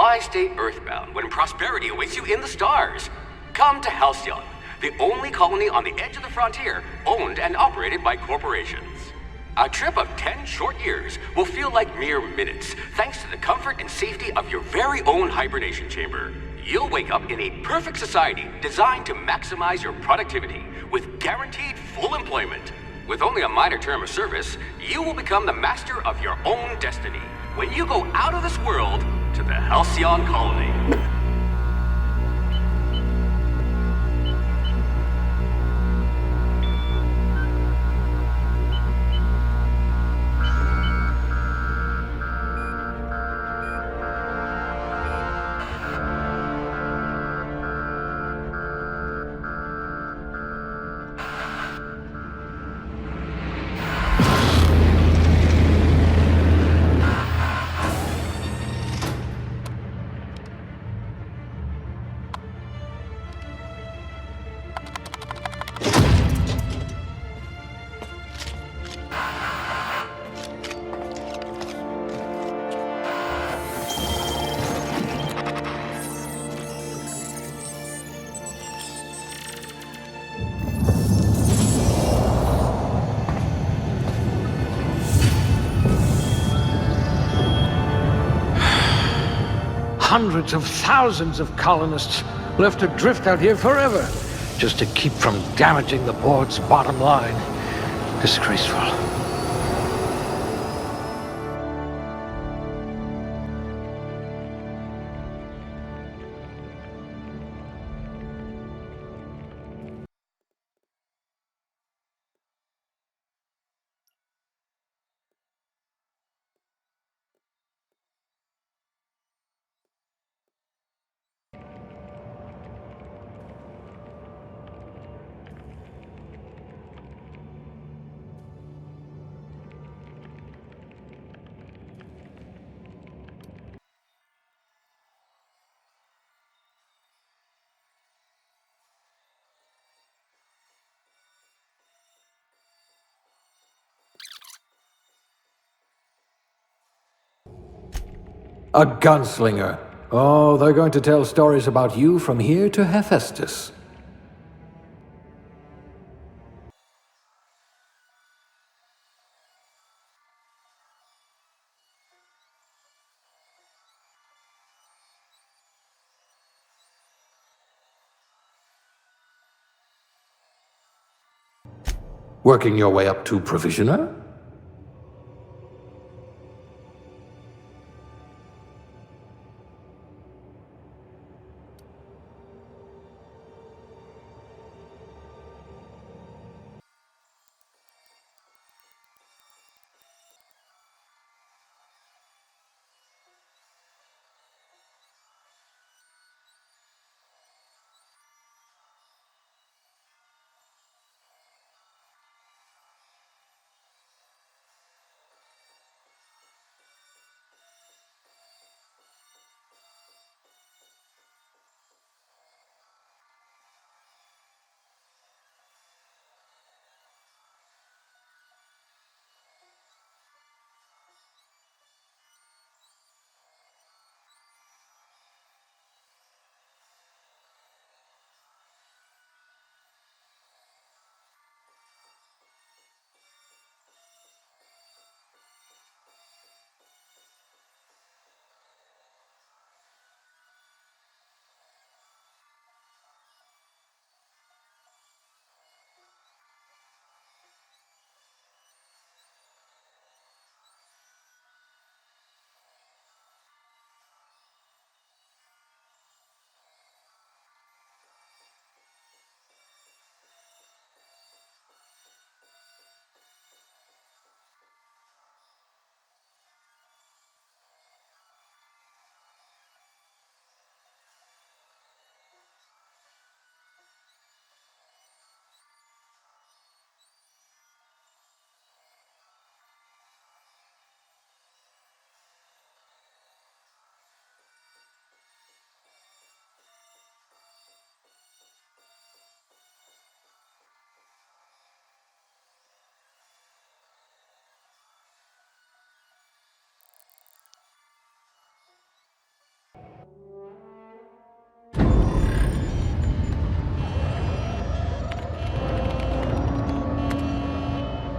Why stay earthbound when prosperity awaits you in the stars? Come to Halcyon, the only colony on the edge of the frontier, owned and operated by corporations. A trip of 10 short years will feel like mere minutes, thanks to the comfort and safety of your very own hibernation chamber. You'll wake up in a perfect society designed to maximize your productivity, with guaranteed full employment. With only a minor term of service, you will become the master of your own destiny when you go out of this world to the Halcyon colony. Hundreds of thousands of colonists left adrift out here forever, just to keep from damaging the board's bottom line. Disgraceful. A gunslinger. Oh, they're going to tell stories about you from here to Hephaestus. Working your way up to provisioner?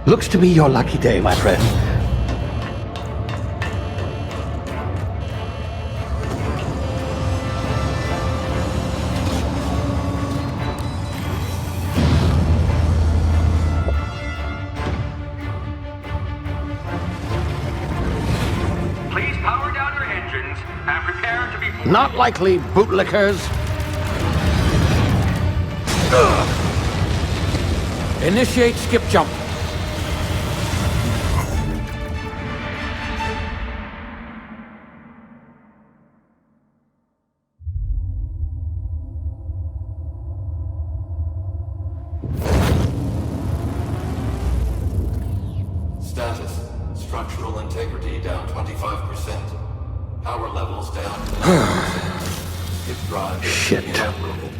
Looks to be your lucky day, my friend. Please power down your engines and prepare to be... Not likely, bootlickers. Initiate skip jump. Status. Structural integrity down 25%. Power levels down 10%. Skip drive Shit. inoperable.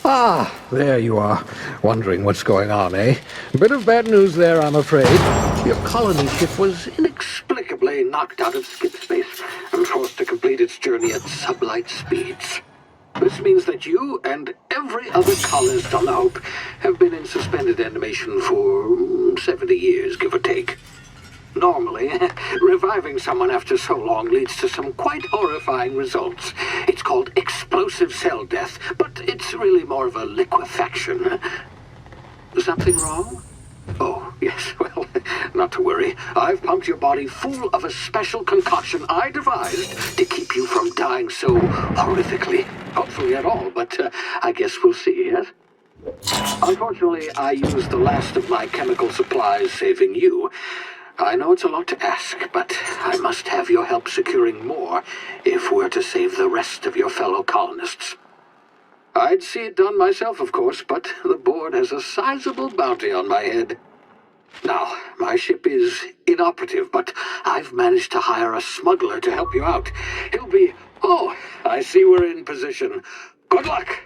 Ah, there you are. Wondering what's going on, eh? A bit of bad news there, I'm afraid. Your colony ship was inexplicably knocked out of skip space and forced to complete its journey at sublight speeds. This means that you and every other colonist on the Hope have been in suspended animation for 70 years, give or take. Normally, reviving someone after so long leads to some quite horrifying results. It's called explosive cell death, but it's really more of a liquefaction. Something wrong? Oh, yes, well, not to worry. I've pumped your body full of a special concoction I devised to keep you from dying so horrifically. Hopefully at all, but I guess we'll see, yes? Unfortunately, I used the last of my chemical supplies saving you. I know it's a lot to ask, but I must have your help securing more if we're to save the rest of your fellow colonists. I'd see it done myself, of course, but the board has a sizable bounty on my head. Now, my ship is inoperative, but I've managed to hire a smuggler to help you out. He'll be... Oh, I see we're in position. Good luck!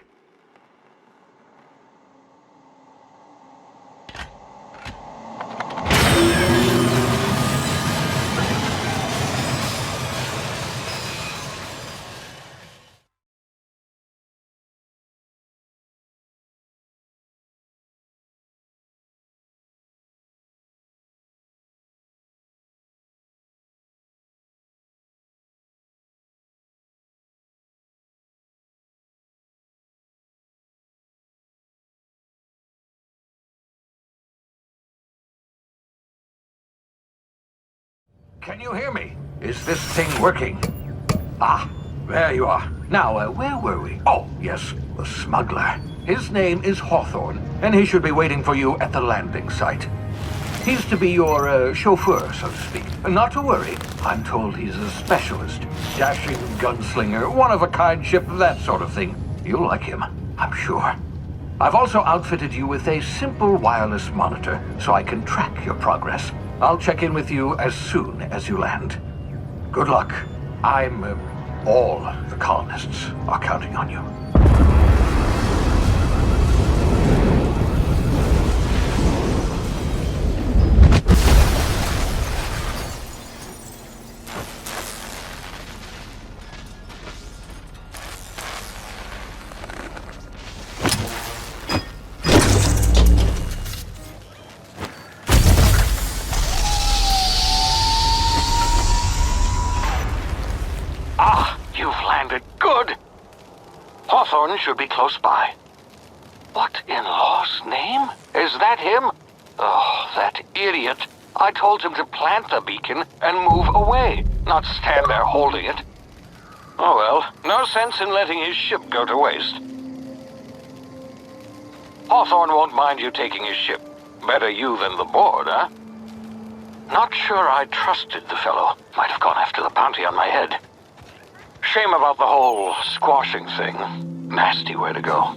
Can you hear me? Is this thing working? Ah, there you are. Now, where were we? Oh, yes, the smuggler. His name is Hawthorne, and he should be waiting for you at the landing site. He's to be your chauffeur, so to speak. Not to worry. I'm told he's a specialist. Dashing gunslinger, one-of-a-kind ship, that sort of thing. You'll like him, I'm sure. I've also outfitted you with a simple wireless monitor, so I can track your progress. I'll check in with you as soon as you land. Good luck. All the colonists are counting on you. Hawthorne should be close by. What in law's name? Is that him? Oh, that idiot. I told him to plant the beacon and move away, not stand there holding it. Oh well, no sense in letting his ship go to waste. Hawthorne won't mind you taking his ship. Better you than the board, huh? Not sure I trusted the fellow. Might have gone after the bounty on my head. Shame about the whole squashing thing. Nasty way to go.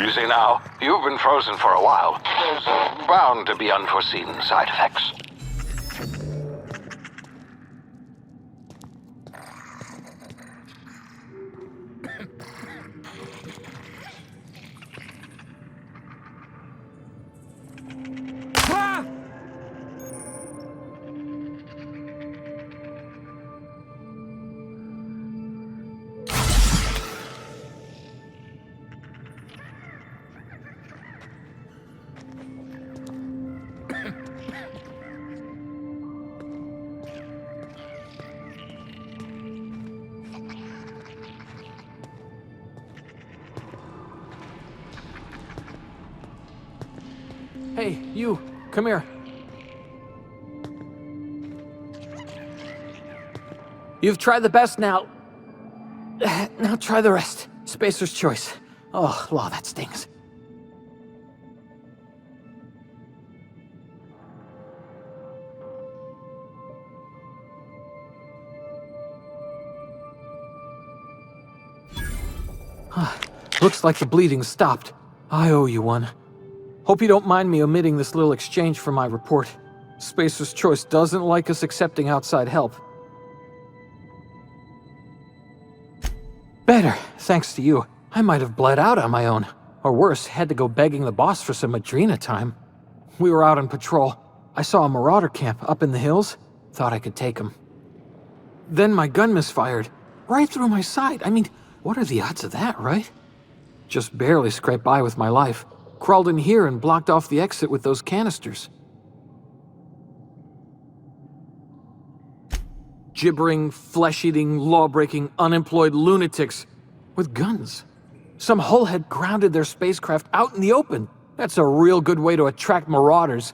Easy now. You've been frozen for a while. There's bound to be unforeseen side effects. Hey, you, come here. You've tried the best now. Now try the rest. Spacer's choice. Oh, law, that stings. Looks like the bleeding's stopped. I owe you one. Hope you don't mind me omitting this little exchange from my report. Spacer's Choice doesn't like us accepting outside help. Better, thanks to you. I might have bled out on my own. Or worse, had to go begging the boss for some Adrena time. We were out on patrol. I saw a marauder camp up in the hills. Thought I could take him. Then my gun misfired. Right through my side. I mean, what are the odds of that, right? Just barely scraped by with my life. Crawled in here and blocked off the exit with those canisters. Gibbering, flesh-eating, law-breaking, unemployed lunatics with guns. Some hullhead grounded their spacecraft out in the open. That's a real good way to attract marauders.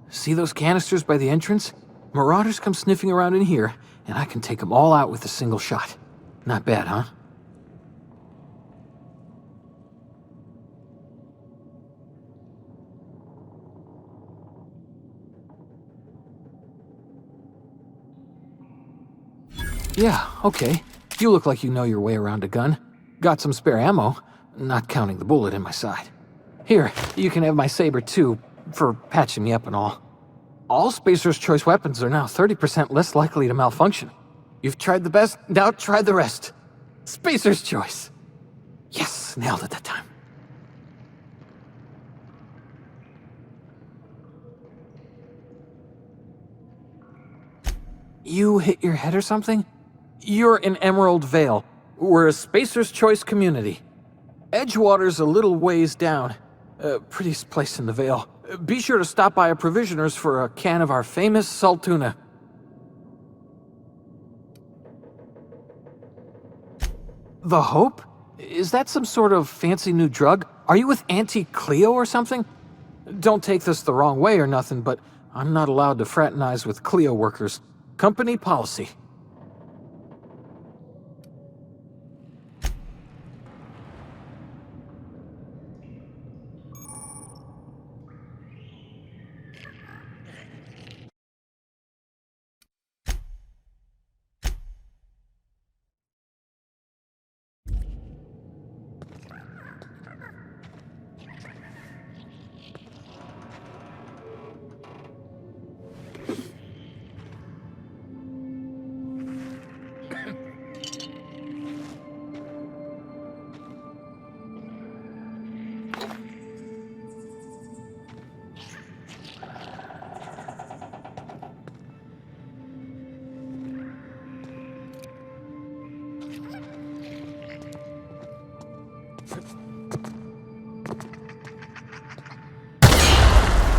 See those canisters by the entrance? Marauders come sniffing around in here, and I can take them all out with a single shot. Not bad, huh? Yeah, okay. You look like you know your way around a gun. Got some spare ammo, not counting the bullet in my side. Here, you can have my saber too, for patching me up and all. All Spacer's Choice weapons are now 30% less likely to malfunction. You've tried the best, now try the rest. Spacer's Choice. Yes, nailed it that time. You hit your head or something? You're in Emerald Vale. We're a Spacer's Choice community. Edgewater's a little ways down. Prettiest place in the Vale. Be sure to stop by a provisioner's for a can of our famous salt tuna. The Hope? Is that some sort of fancy new drug? Are you with Auntie Cleo or something? Don't take this the wrong way or nothing, but I'm not allowed to fraternize with Cleo workers. Company policy.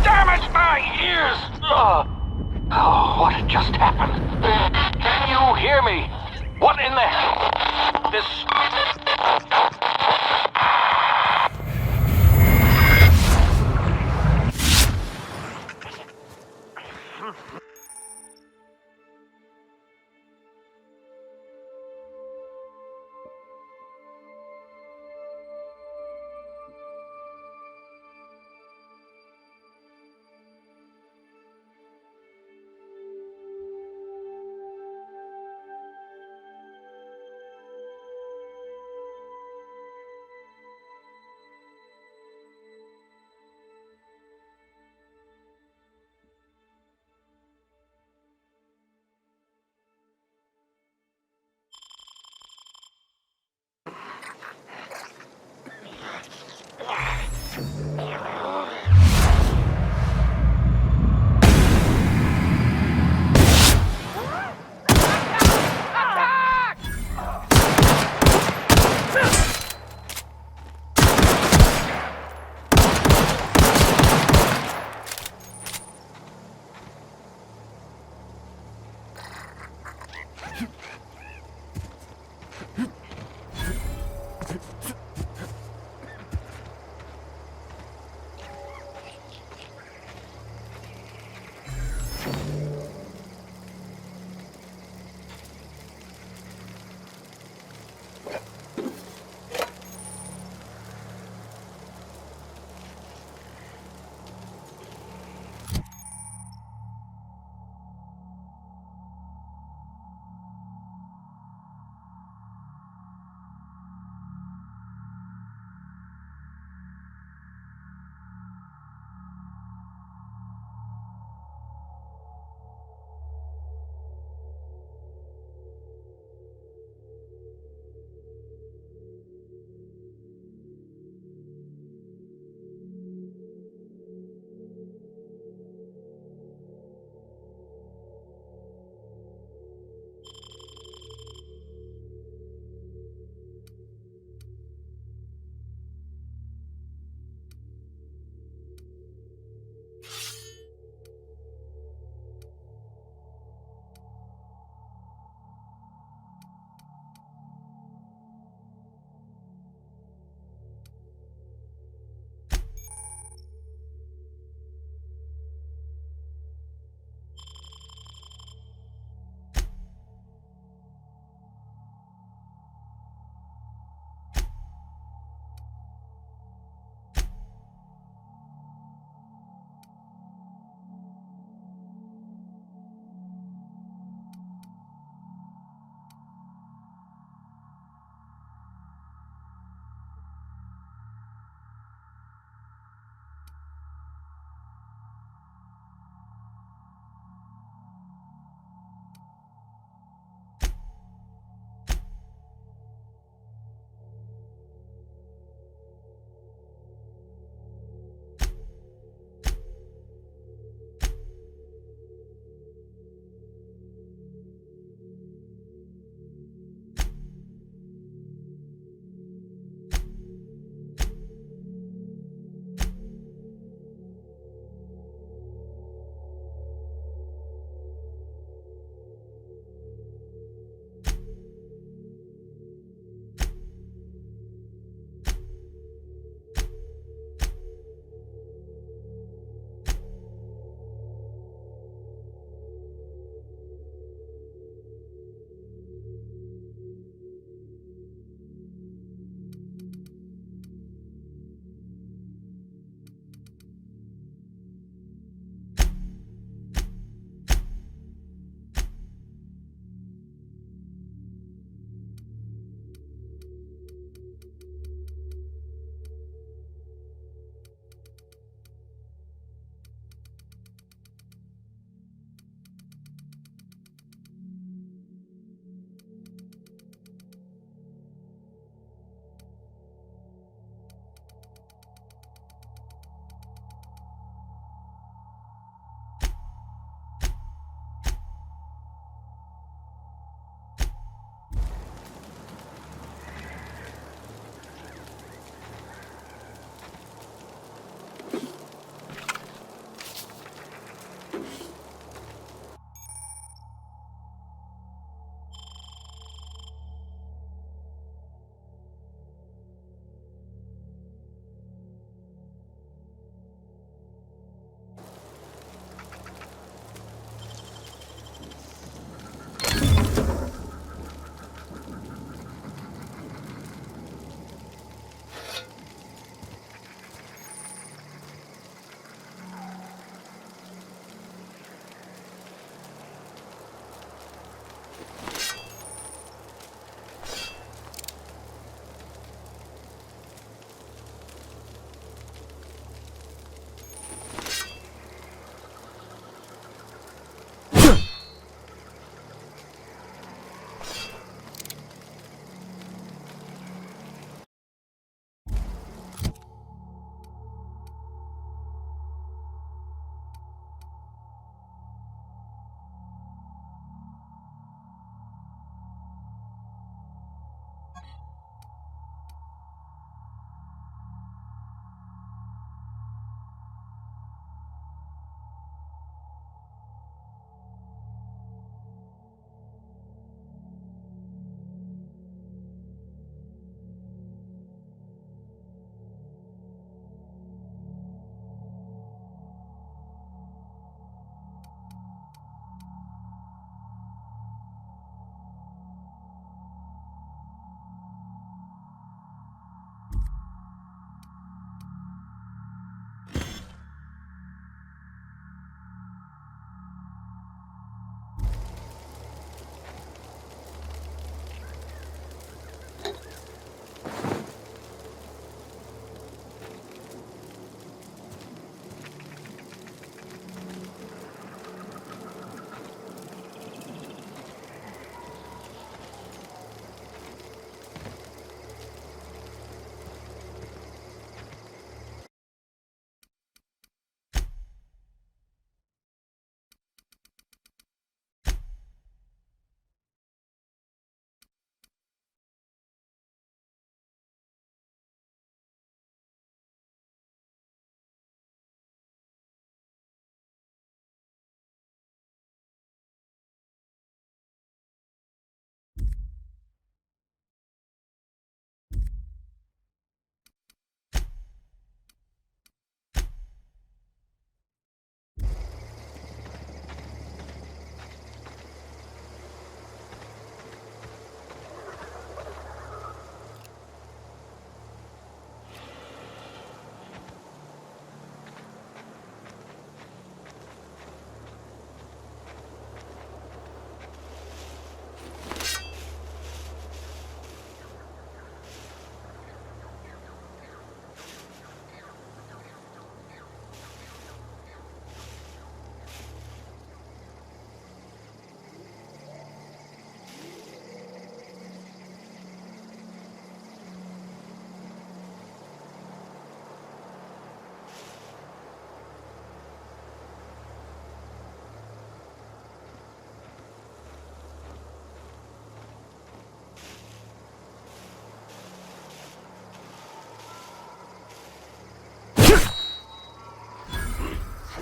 Damage my ears! Oh, what had just happened? Can you hear me? What in the hell? This...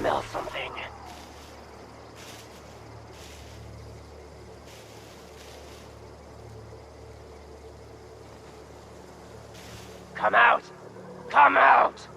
smell something. Come out! Come out!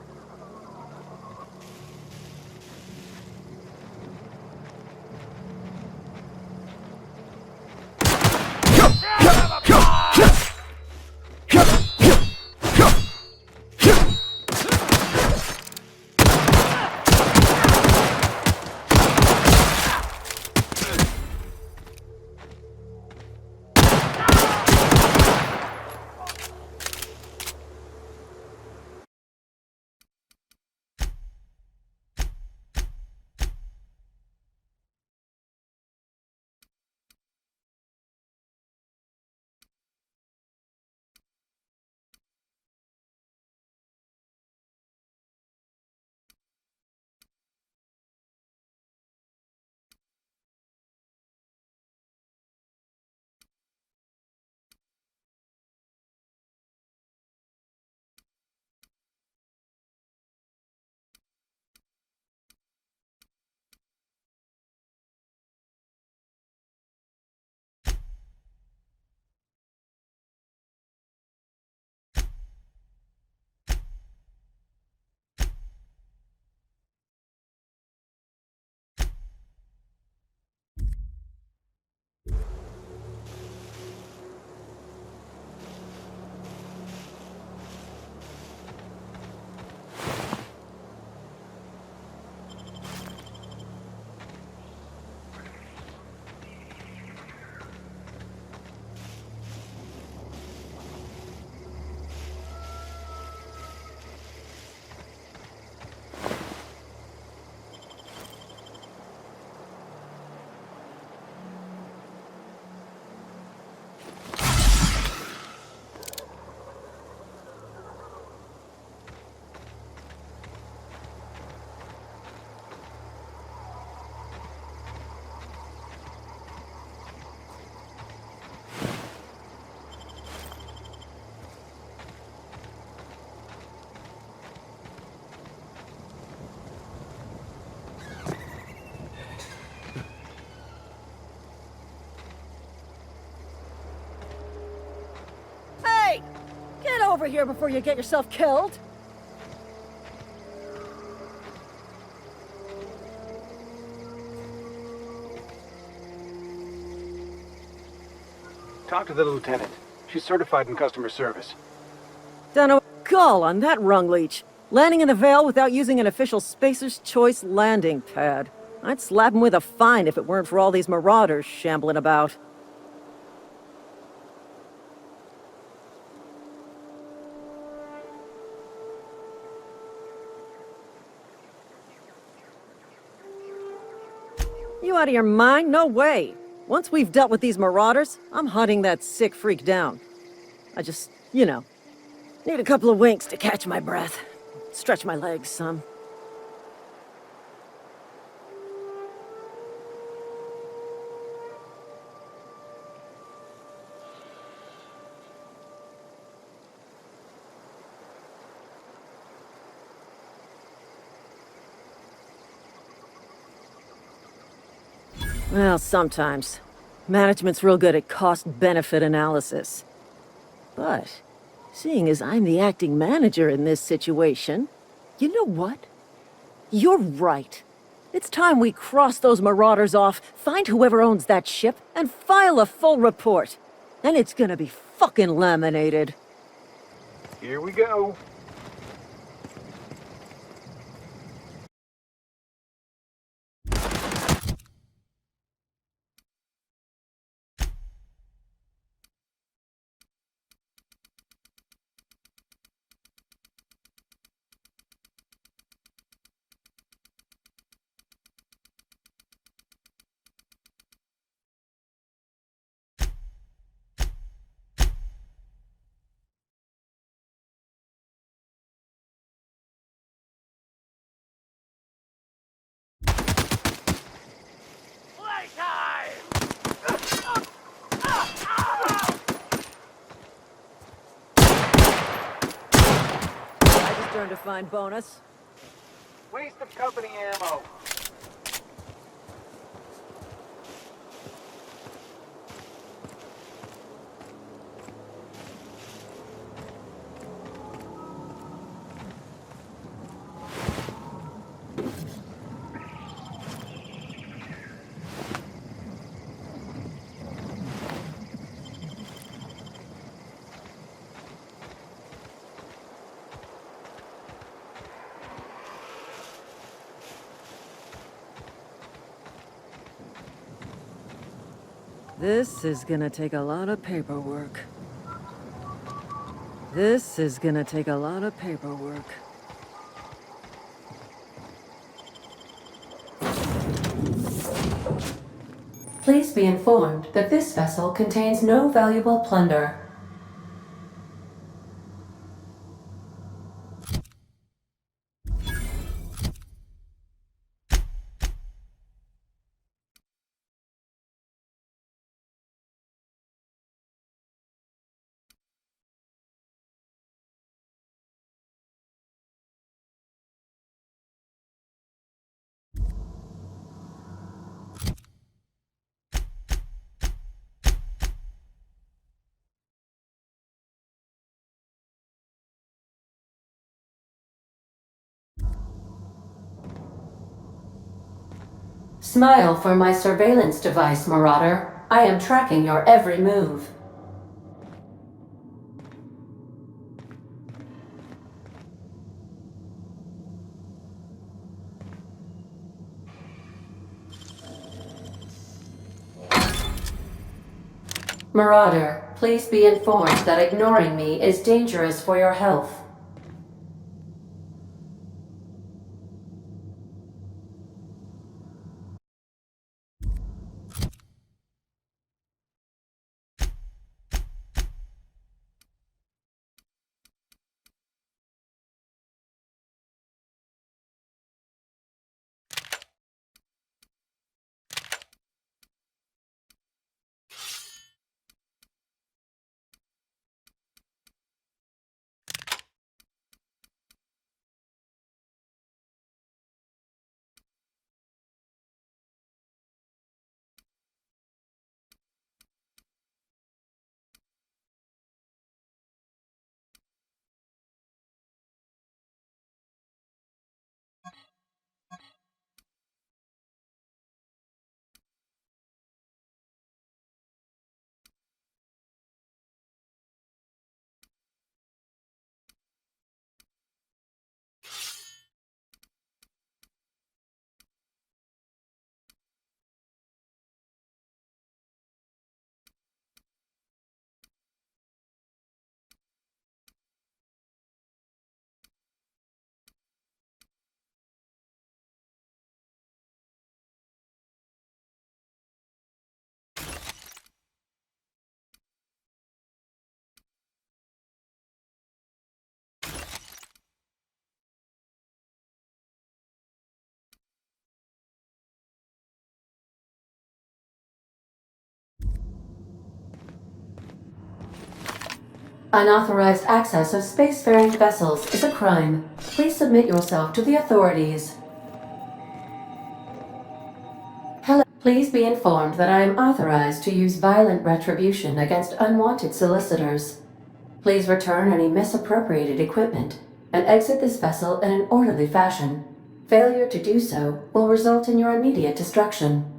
Hey! Get over here before you get yourself killed! Talk to the lieutenant. She's certified in customer service. Done a gall on that rung leech. Landing in the Vale without using an official Spacer's Choice landing pad. I'd slap him with a fine if it weren't for all these marauders shambling about. You out of your mind? No way. Once we've dealt with these marauders, I'm hunting that sick freak down. I just, need a couple of winks to catch my breath. Stretch my legs some. Well, sometimes. Management's real good at cost-benefit analysis. But, seeing as I'm the acting manager in this situation, you know what? You're right. It's time we cross those marauders off, find whoever owns that ship, and file a full report. And it's gonna be fucking laminated. Here we go. I just earned a fine bonus. Waste of company ammo. This is gonna take a lot of paperwork. This is gonna take a lot of paperwork. Please be informed that this vessel contains no valuable plunder. Smile for my surveillance device, Marauder. I am tracking your every move. Marauder, please be informed that ignoring me is dangerous for your health. Unauthorized access of spacefaring vessels is a crime. Please submit yourself to the authorities. Hello. Please be informed that I am authorized to use violent retribution against unwanted solicitors. Please return any misappropriated equipment and exit this vessel in an orderly fashion. Failure to do so will result in your immediate destruction.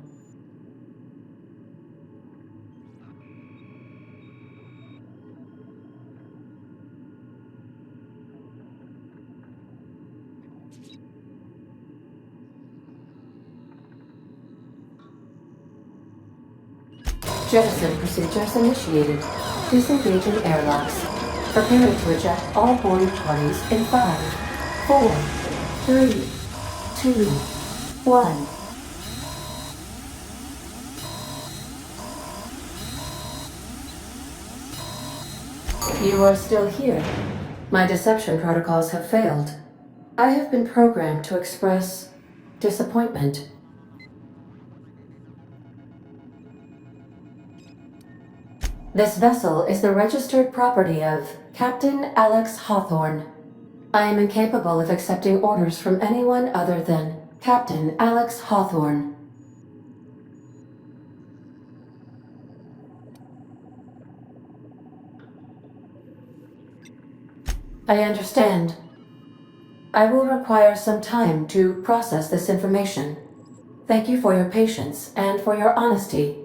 Jettison procedures initiated. Disengaging airlocks. Preparing to eject all boarding parties in 5, 4, 3, 2, 1. You are still here. My deception protocols have failed. I have been programmed to express disappointment. This vessel is the registered property of Captain Alex Hawthorne. I am incapable of accepting orders from anyone other than Captain Alex Hawthorne. I understand. I will require some time to process this information. Thank you for your patience and for your honesty.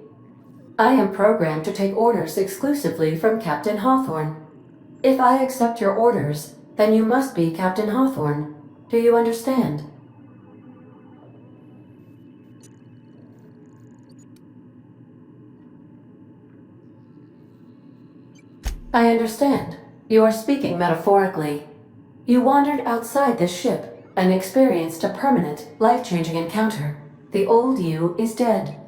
I am programmed to take orders exclusively from Captain Hawthorne. If I accept your orders, then you must be Captain Hawthorne. Do you understand? I understand. You are speaking metaphorically. You wandered outside this ship and experienced a permanent, life-changing encounter. The old you is dead.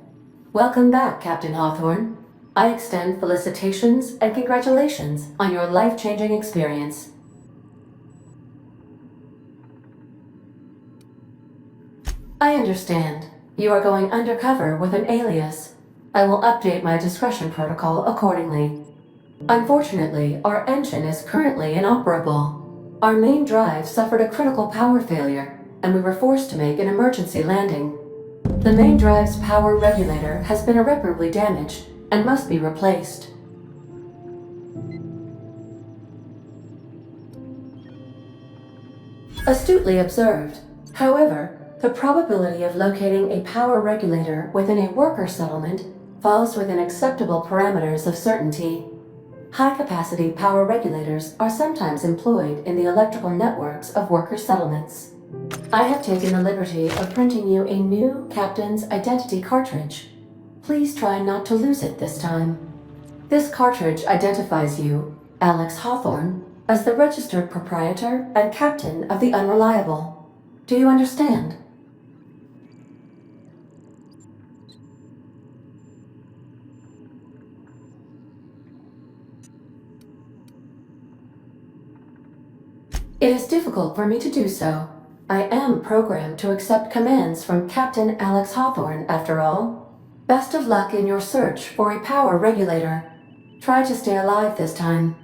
Welcome back, Captain Hawthorne. I extend felicitations and congratulations on your life-changing experience. I understand. You are going undercover with an alias. I will update my discretion protocol accordingly. Unfortunately, our engine is currently inoperable. Our main drive suffered a critical power failure, and we were forced to make an emergency landing. The main drive's power regulator has been irreparably damaged and must be replaced. Astutely observed. However, the probability of locating a power regulator within a worker settlement falls within acceptable parameters of certainty. High-capacity power regulators are sometimes employed in the electrical networks of worker settlements. I have taken the liberty of printing you a new Captain's Identity cartridge. Please try not to lose it this time. This cartridge identifies you, Alex Hawthorne, as the registered proprietor and captain of the Unreliable. Do you understand? It is difficult for me to do so. I am programmed to accept commands from Captain Alex Hawthorne, after all. Best of luck in your search for a power regulator. Try to stay alive this time.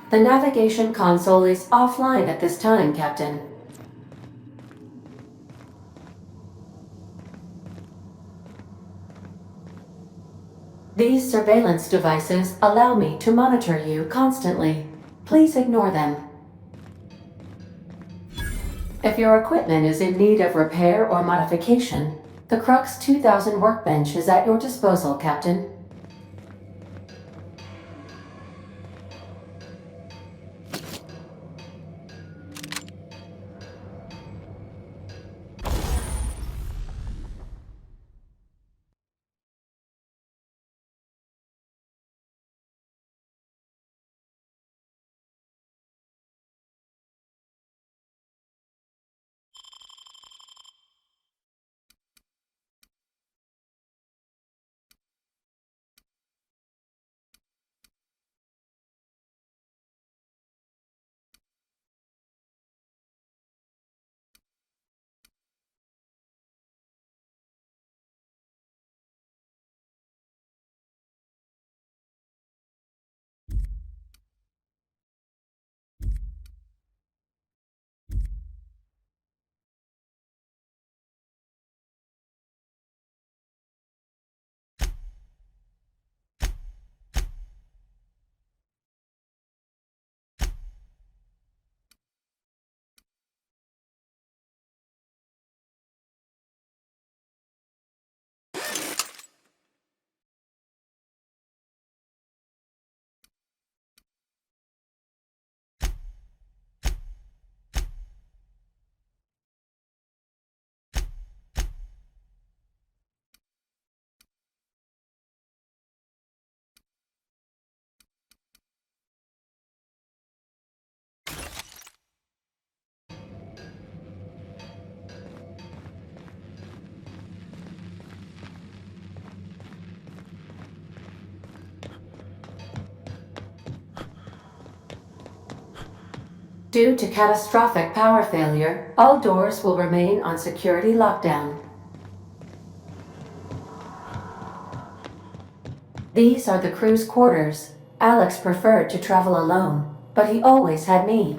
The navigation console is offline at this time, Captain. These surveillance devices allow me to monitor you constantly. Please ignore them. If your equipment is in need of repair or modification, the Crux 2000 workbench is at your disposal, Captain. Due to catastrophic power failure, all doors will remain on security lockdown. These are the crew's quarters. Alex preferred to travel alone, but he always had me.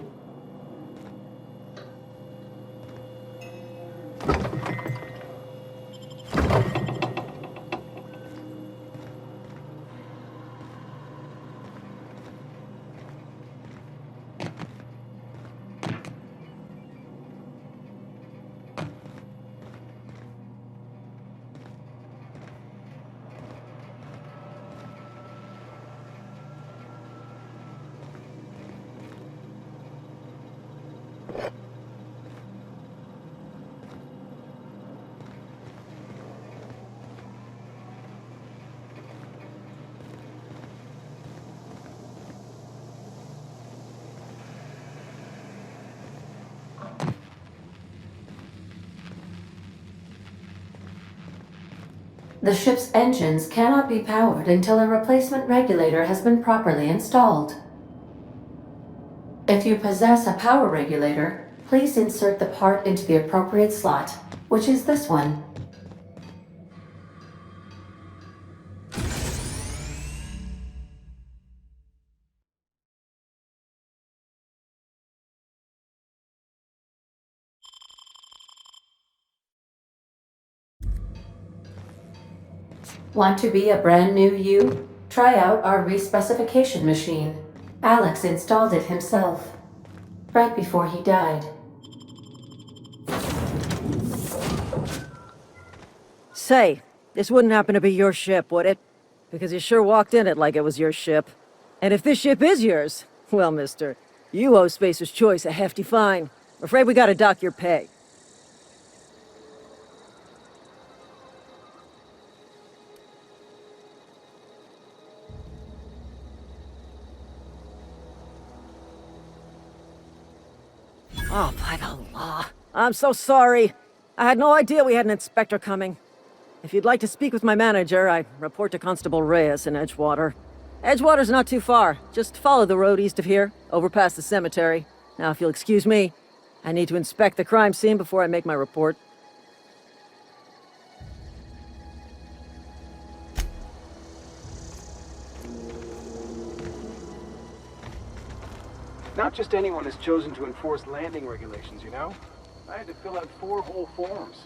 The ship's engines cannot be powered until a replacement regulator has been properly installed. If you possess a power regulator, please insert the part into the appropriate slot, which is this one. Want to be a brand new you? Try out our respecification machine. Alex installed it himself, right before he died. Say, this wouldn't happen to be your ship, would it? Because you sure walked in it like it was your ship. And if this ship is yours, well, mister, you owe Spacer's Choice a hefty fine. I'm afraid we gotta dock your pay. Oh, by the law. I'm so sorry. I had no idea we had an inspector coming. If you'd like to speak with my manager, I report to Constable Reyes in Edgewater. Edgewater's not too far. Just follow the road east of here, over past the cemetery. Now, if you'll excuse me, I need to inspect the crime scene before I make my report. Not just anyone has chosen to enforce landing regulations, you know? I had to fill out 4 whole forms.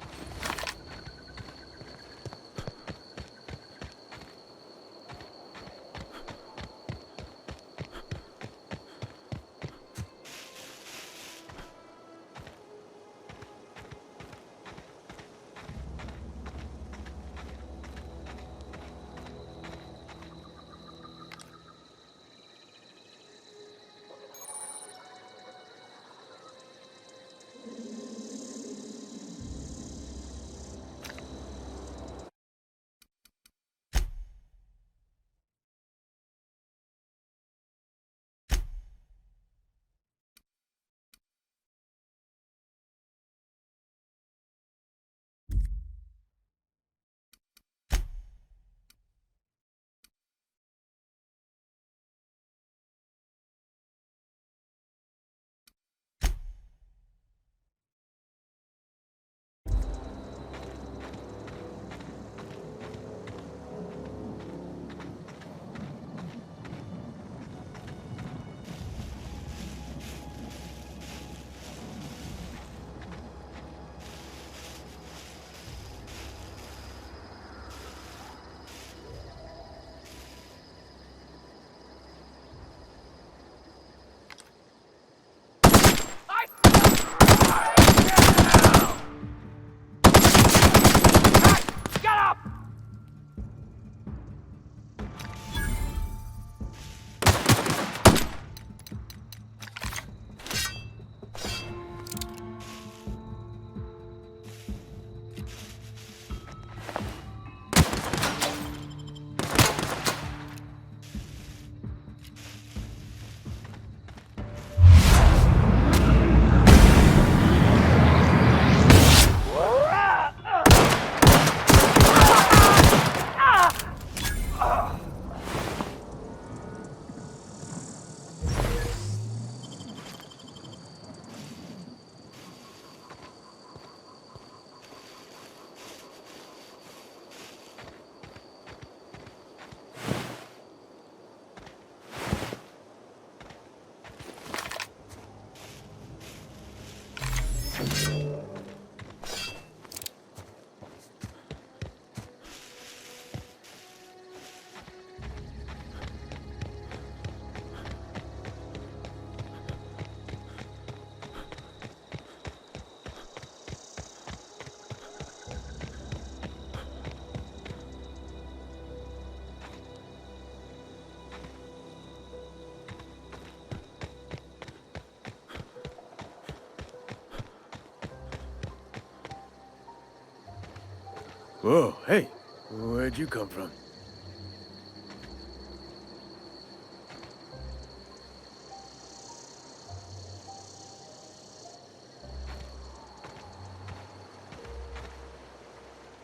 Whoa, hey, where'd you come from?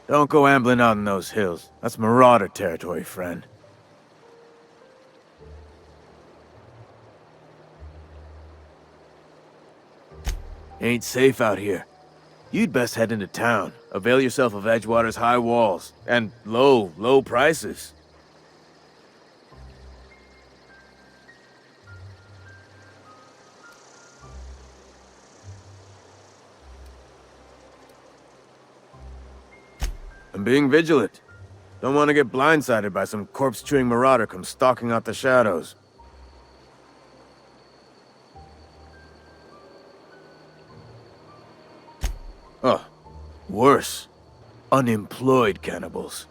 Don't go ambling out in those hills. That's Marauder territory, friend. Ain't safe out here. You'd best head into town. Avail yourself of Edgewater's high walls. And low prices. I'm being vigilant. Don't want to get blindsided by some corpse-chewing marauder come stalking out the shadows. Oh, worse. Unemployed cannibals.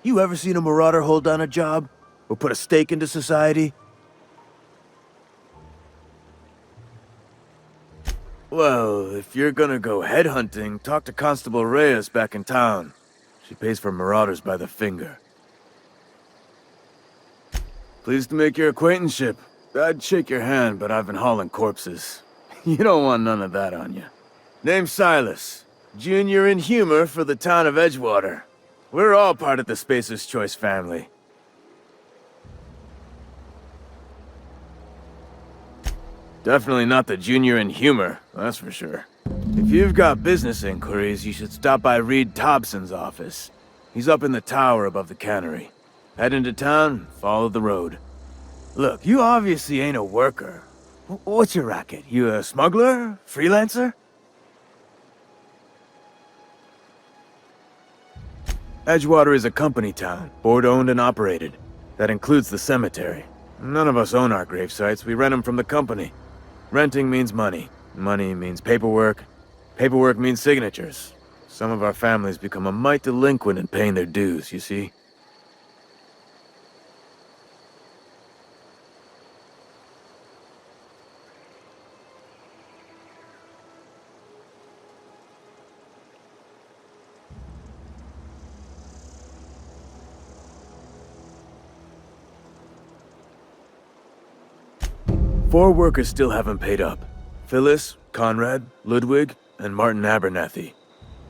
You ever seen a marauder hold down a job? Or put a stake into society? Well, if you're gonna go headhunting, talk to Constable Reyes back in town. She pays for marauders by the finger. Pleased to make your acquaintanceship. I'd shake your hand, but I've been hauling corpses. You don't want none of that on you. Name's Silas. Junior in humor for the town of Edgewater. We're all part of the Spacer's Choice family. Definitely not the junior in humor, that's for sure. If you've got business inquiries, you should stop by Reed Thompson's office. He's up in the tower above the cannery. Head into town, follow the road. Look, you obviously ain't a worker. What's your racket? You a smuggler? Freelancer? Edgewater is a company town, board-owned and operated. That includes the cemetery. None of us own our grave sites, we rent them from the company. Renting means money. Money means paperwork. Paperwork means signatures. Some of our families become a mite delinquent in paying their dues, you see? Four workers still haven't paid up. Phyllis, Conrad, Ludwig, and Martin Abernathy.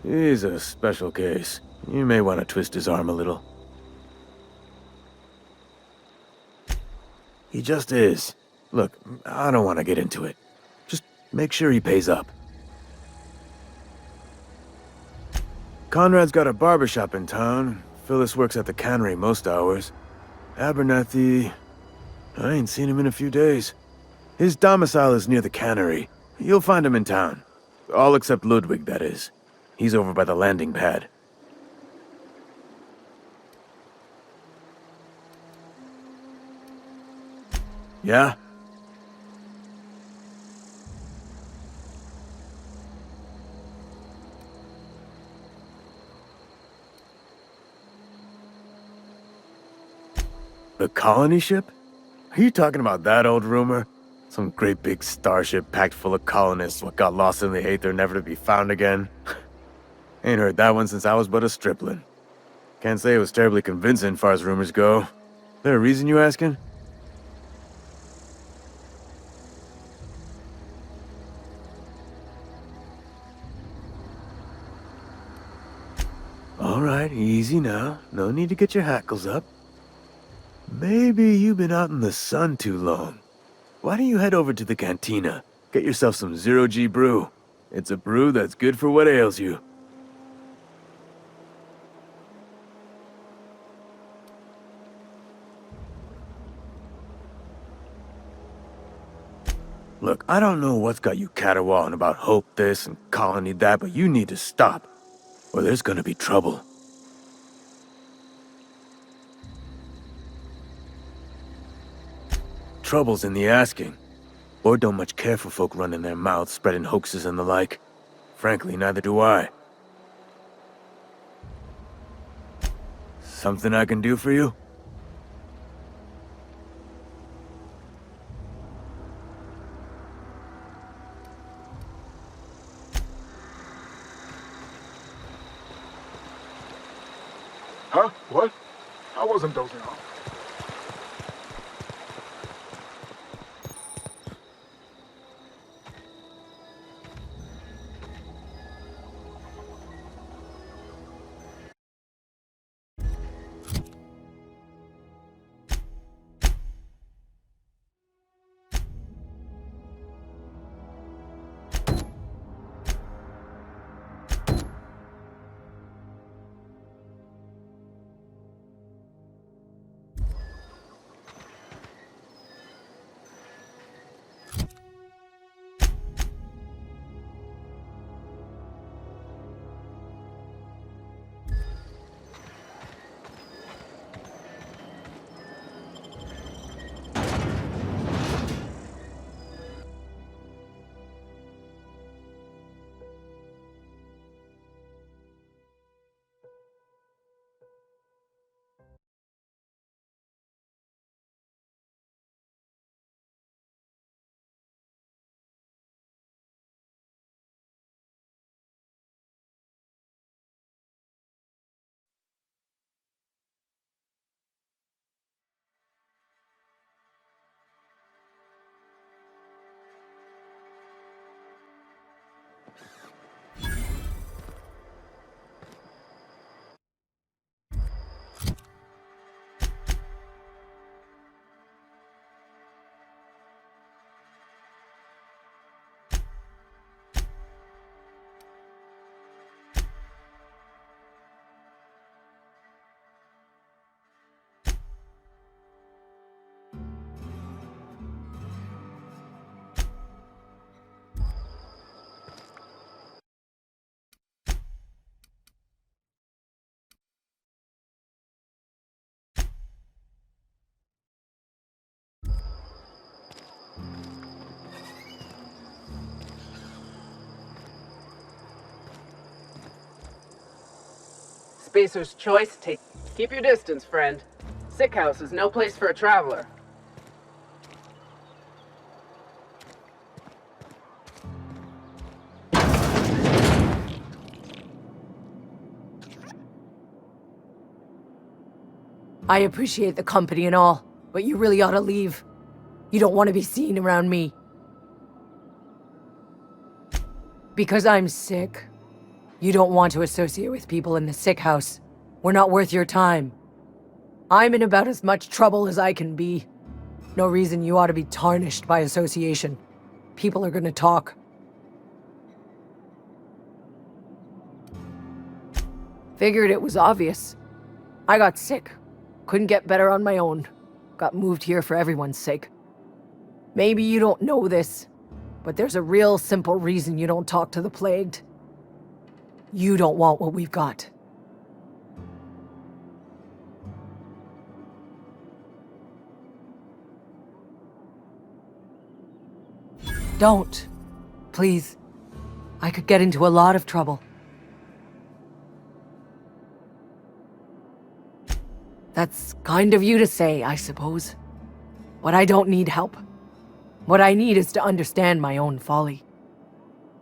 He's a special case. You may want to twist his arm a little. He just is. Look, I don't want to get into it. Just make sure he pays up. Conrad's got a barbershop in town. Phyllis works at the cannery most hours. Abernathy... I ain't seen him in a few days. His domicile is near the cannery. You'll find him in town. All except Ludwig, that is. He's over by the landing pad. Yeah? The colony ship? Are you talking about that old rumor? Some great big starship packed full of colonists what got lost in the aether never to be found again? Ain't heard that one since I was but a stripling. Can't say it was terribly convincing far as rumors go. There a reason you asking? Alright, easy now. No need to get your hackles up. Maybe you've been out in the sun too long. Why don't you head over to the cantina? Get yourself some zero-G brew. It's a brew that's good for what ails you. Look, I don't know what's got you caterwauling about hope this and colony that, but you need to stop, or there's gonna be trouble. Trouble's in the asking. Board don't much care for folk running their mouths, spreading hoaxes and the like. Frankly, neither do I. Something I can do for you? Huh? What? I wasn't dozing off. Spacer's choice, keep your distance, friend. Sick house is no place for a traveler. I appreciate the company and all, but you really ought to leave. You don't want to be seen around me. Because I'm sick. You don't want to associate with people in the sick house. We're not worth your time. I'm in about as much trouble as I can be. No reason you ought to be tarnished by association. People are gonna talk. Figured it was obvious. I got sick. Couldn't get better on my own. Got moved here for everyone's sake. Maybe you don't know this, but there's a real simple reason you don't talk to the plagued. You don't want what we've got. Don't. Please. I could get into a lot of trouble. That's kind of you to say, I suppose. But I don't need help. What I need is to understand my own folly.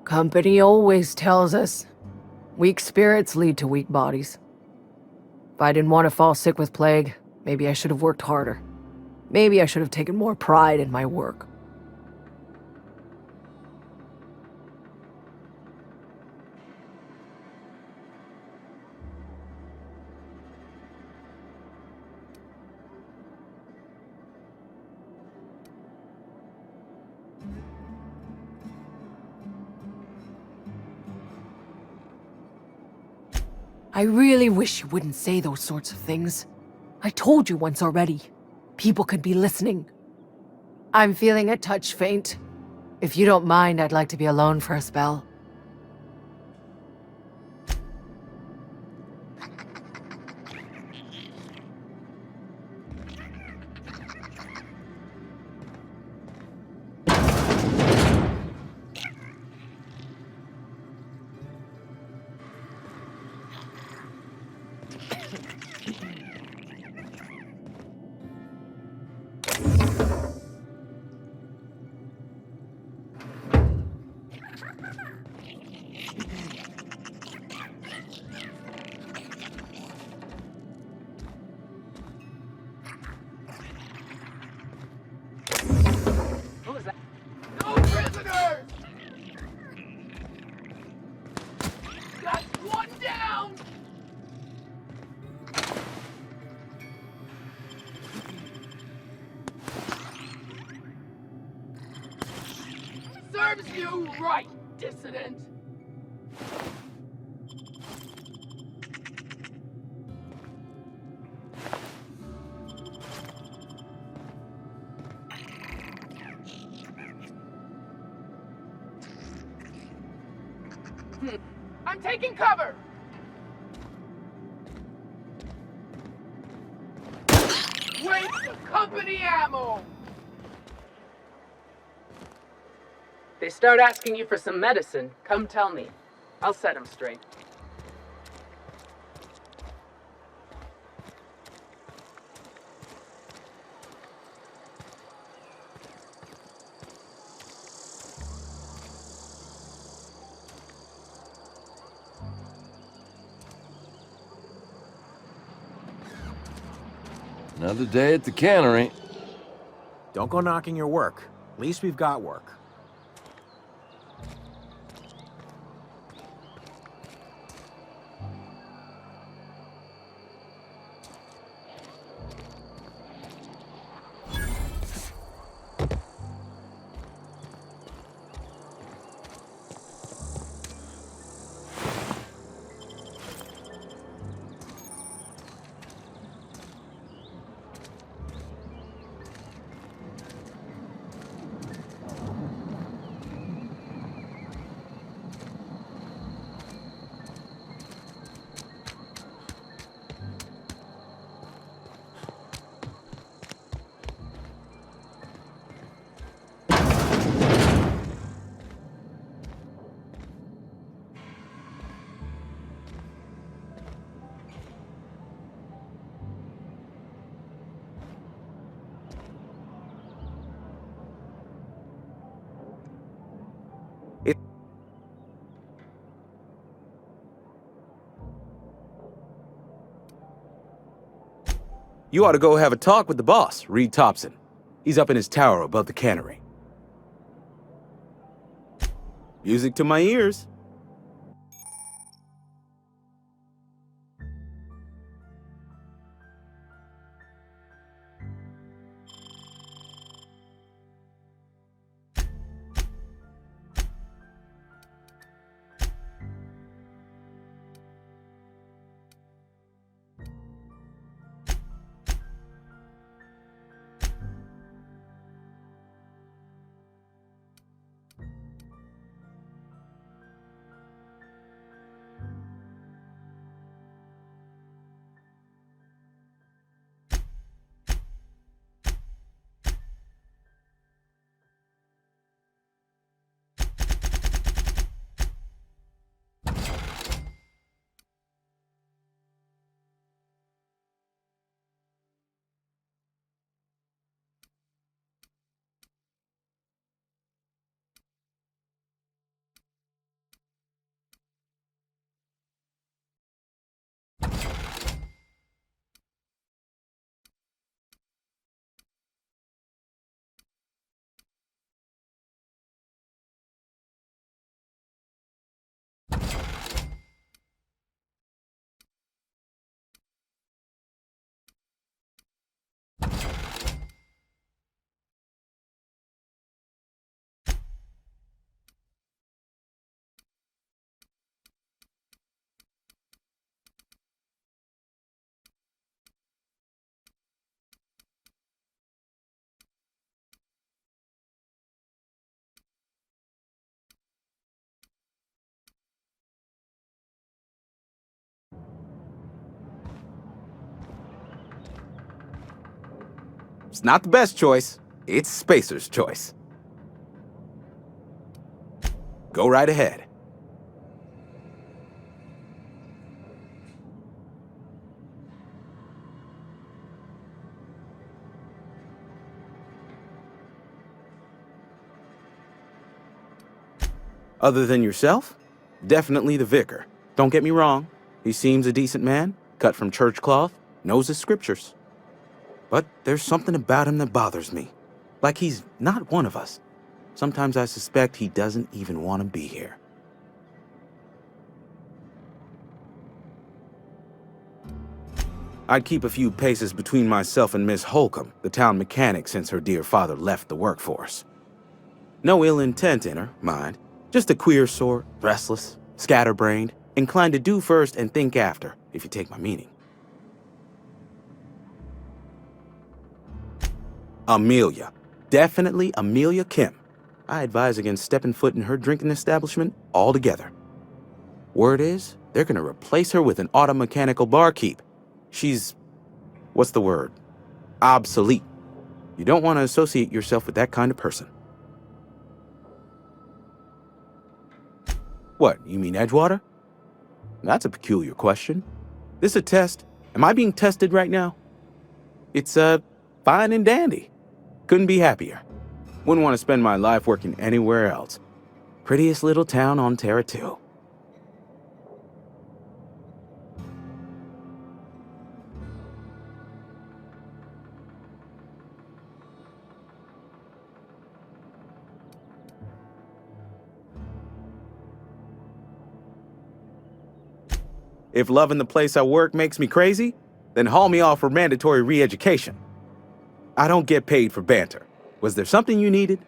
Company always tells us, weak spirits lead to weak bodies. If I didn't want to fall sick with plague, maybe I should have worked harder. Maybe I should have taken more pride in my work. I really wish you wouldn't say those sorts of things. I told you once already. People could be listening. I'm feeling a touch faint. If you don't mind, I'd like to be alone for a spell. Serves you right, dissident! I'm taking cover! Waste of company ammo! They start asking you for some medicine, come tell me. I'll set them straight. Another day at the cannery. Don't go knocking your work. At least we've got work. You ought to go have a talk with the boss, Reed Thompson. He's up in his tower above the cannery. Music to my ears. It's not the best choice. It's Spacer's choice. Go right ahead. Other than yourself? Definitely the vicar. Don't get me wrong. He seems a decent man, cut from church cloth, knows his scriptures. But there's something about him that bothers me. Like he's not one of us. Sometimes I suspect he doesn't even want to be here. I'd keep a few paces between myself and Miss Holcomb, the town mechanic, since her dear father left the workforce. No ill intent in her, mind. Just a queer sort, restless, scatterbrained, inclined to do first and think after, if you take my meaning. Amelia. Definitely Amelia Kim. I advise against stepping foot in her drinking establishment altogether. Word is, they're gonna replace her with an auto-mechanical barkeep. She's... what's the word? Obsolete. You don't want to associate yourself with that kind of person. What, you mean Edgewater? That's a peculiar question. This a test? Am I being tested right now? It's, fine and dandy. Couldn't be happier. Wouldn't want to spend my life working anywhere else. Prettiest little town on Terra 2. If loving the place I work makes me crazy, then haul me off for mandatory re-education. I don't get paid for banter. Was there something you needed?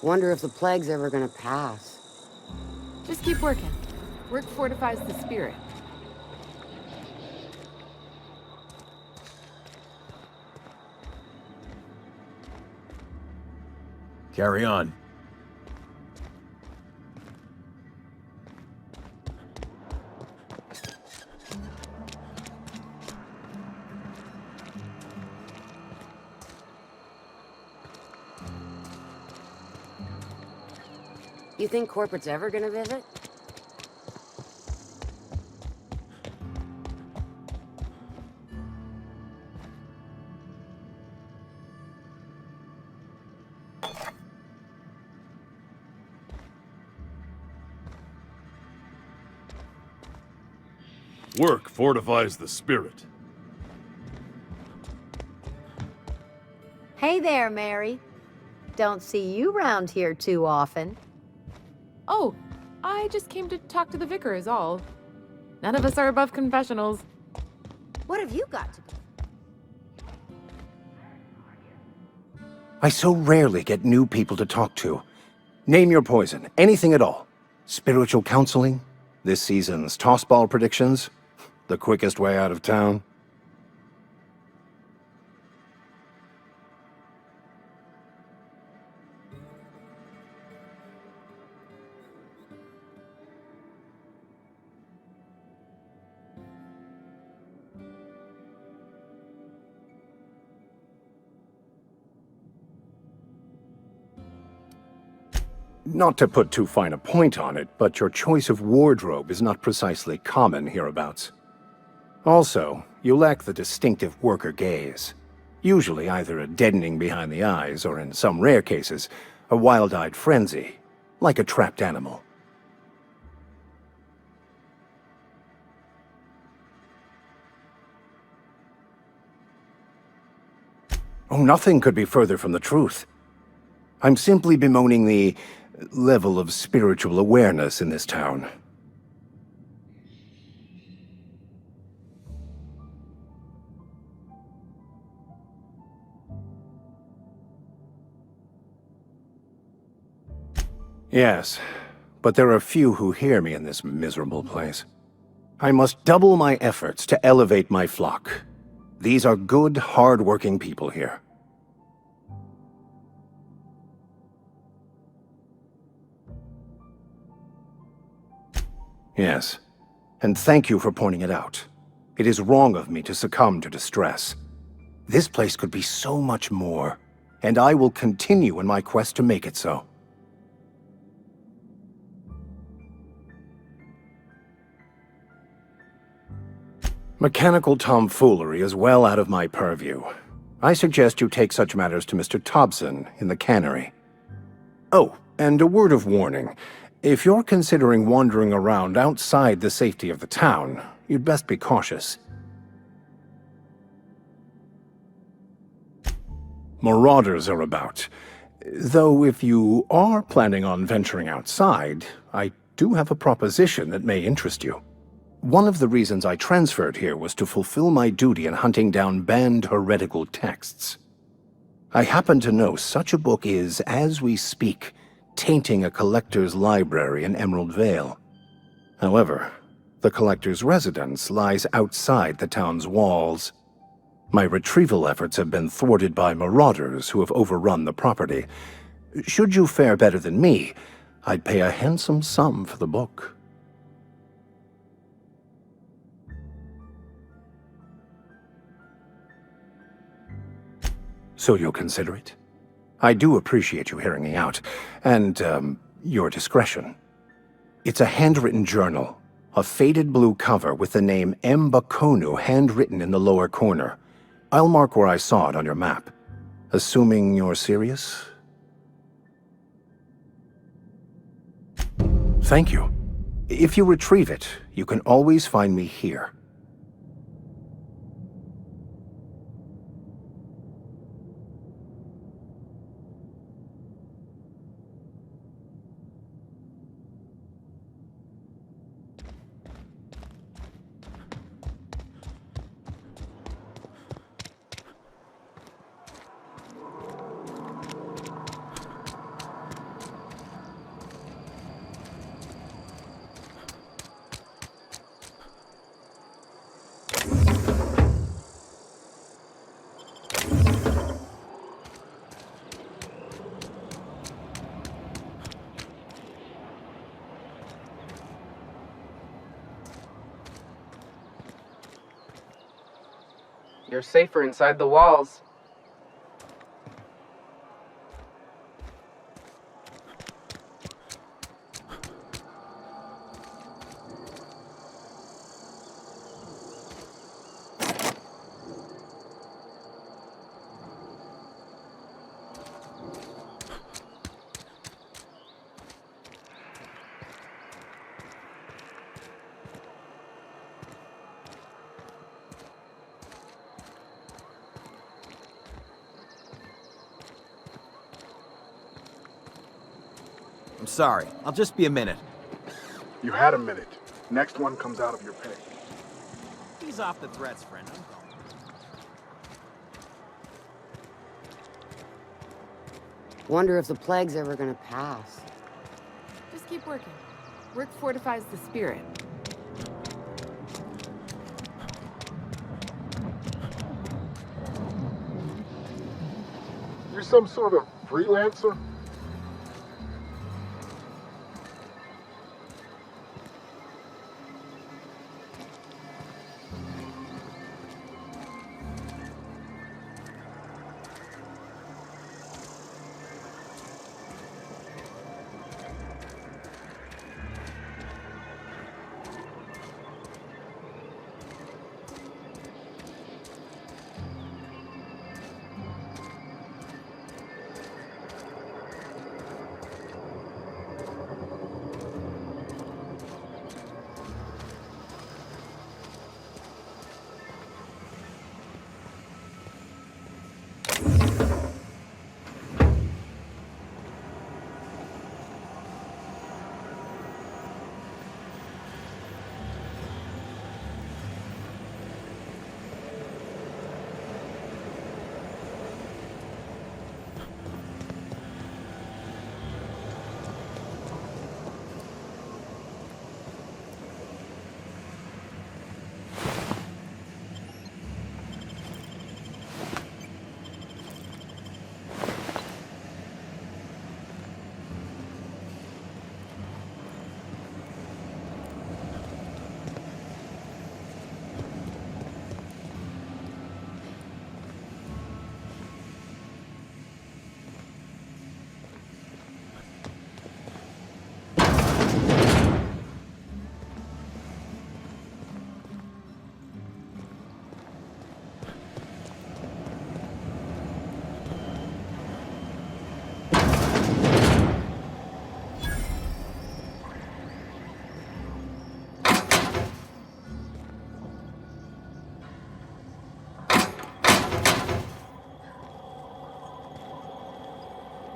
Wonder if the plague's ever gonna pass. Just keep working. Work fortifies the spirit. Carry on. You think corporate's ever gonna visit? Work fortifies the spirit. Hey there, Mary. Don't see you round here too often. Oh, I just came to talk to the vicar is all. None of us are above confessionals. What have you got to do? I so rarely get new people to talk to. Name your poison, anything at all. Spiritual counseling? This season's tossball predictions? The quickest way out of town? Not to put too fine a point on it, but your choice of wardrobe is not precisely common hereabouts. Also, you lack the distinctive worker gaze. Usually either a deadening behind the eyes, or in some rare cases, a wild-eyed frenzy, like a trapped animal. Oh, nothing could be further from the truth. I'm simply bemoaning the level of spiritual awareness in this town. Yes, but there are few who hear me in this miserable place. I must double my efforts to elevate my flock. These are good, hard-working people here. Yes, and thank you for pointing it out. It is wrong of me to succumb to distress. This place could be so much more, and I will continue in my quest to make it so. Mechanical tomfoolery is well out of my purview. I suggest you take such matters to Mr. Thompson in the cannery. Oh, and a word of warning. If you're considering wandering around outside the safety of the town, you'd best be cautious. Marauders are about. Though if you are planning on venturing outside, I do have a proposition that may interest you. One of the reasons I transferred here was to fulfill my duty in hunting down banned heretical texts. I happen to know such a book is, as we speak, tainting a collector's library in Emerald Vale. However, the collector's residence lies outside the town's walls. My retrieval efforts have been thwarted by marauders who have overrun the property. Should you fare better than me, I'd pay a handsome sum for the book. So you'll consider it? I do appreciate you hearing me out, and, your discretion. It's a handwritten journal, a faded blue cover with the name M. Bakonu handwritten in the lower corner. I'll mark where I saw it on your map. Assuming you're serious? Thank you. If you retrieve it, you can always find me here. You're safer inside the walls. I'm sorry. I'll just be a minute. You had a minute. Next one comes out of your pay. Ease off the threats, friend. I'm going. Wonder if the plague's ever gonna pass. Just keep working. Work fortifies the spirit. You're some sort of freelancer?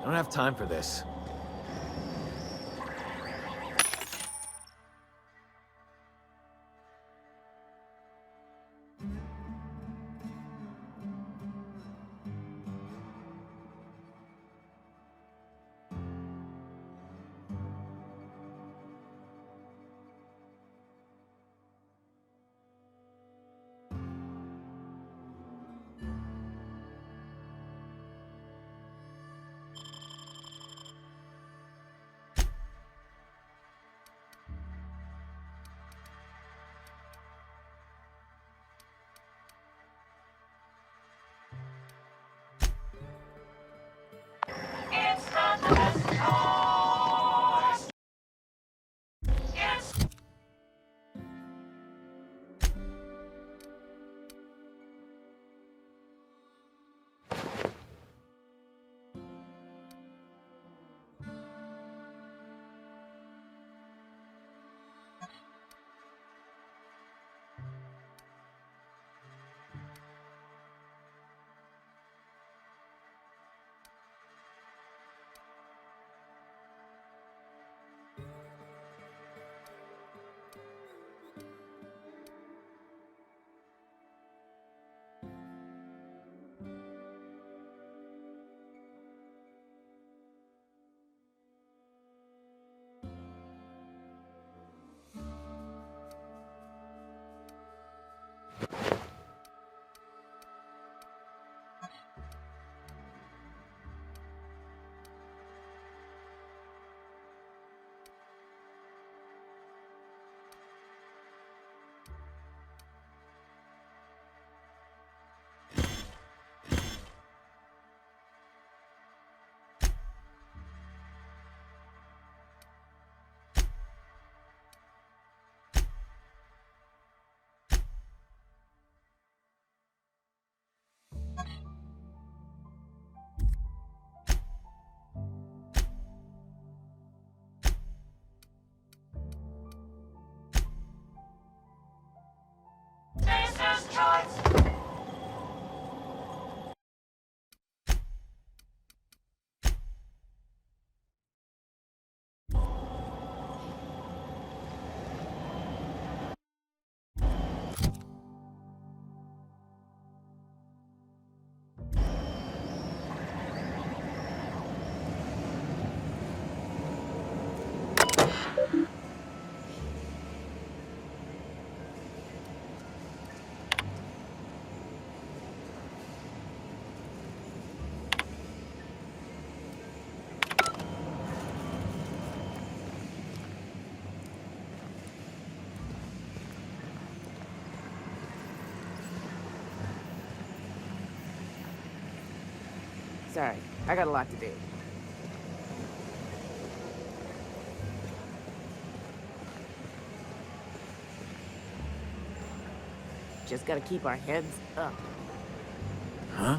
I don't have time for this. Sorry, I got a lot to do. Just gotta keep our heads up. Huh?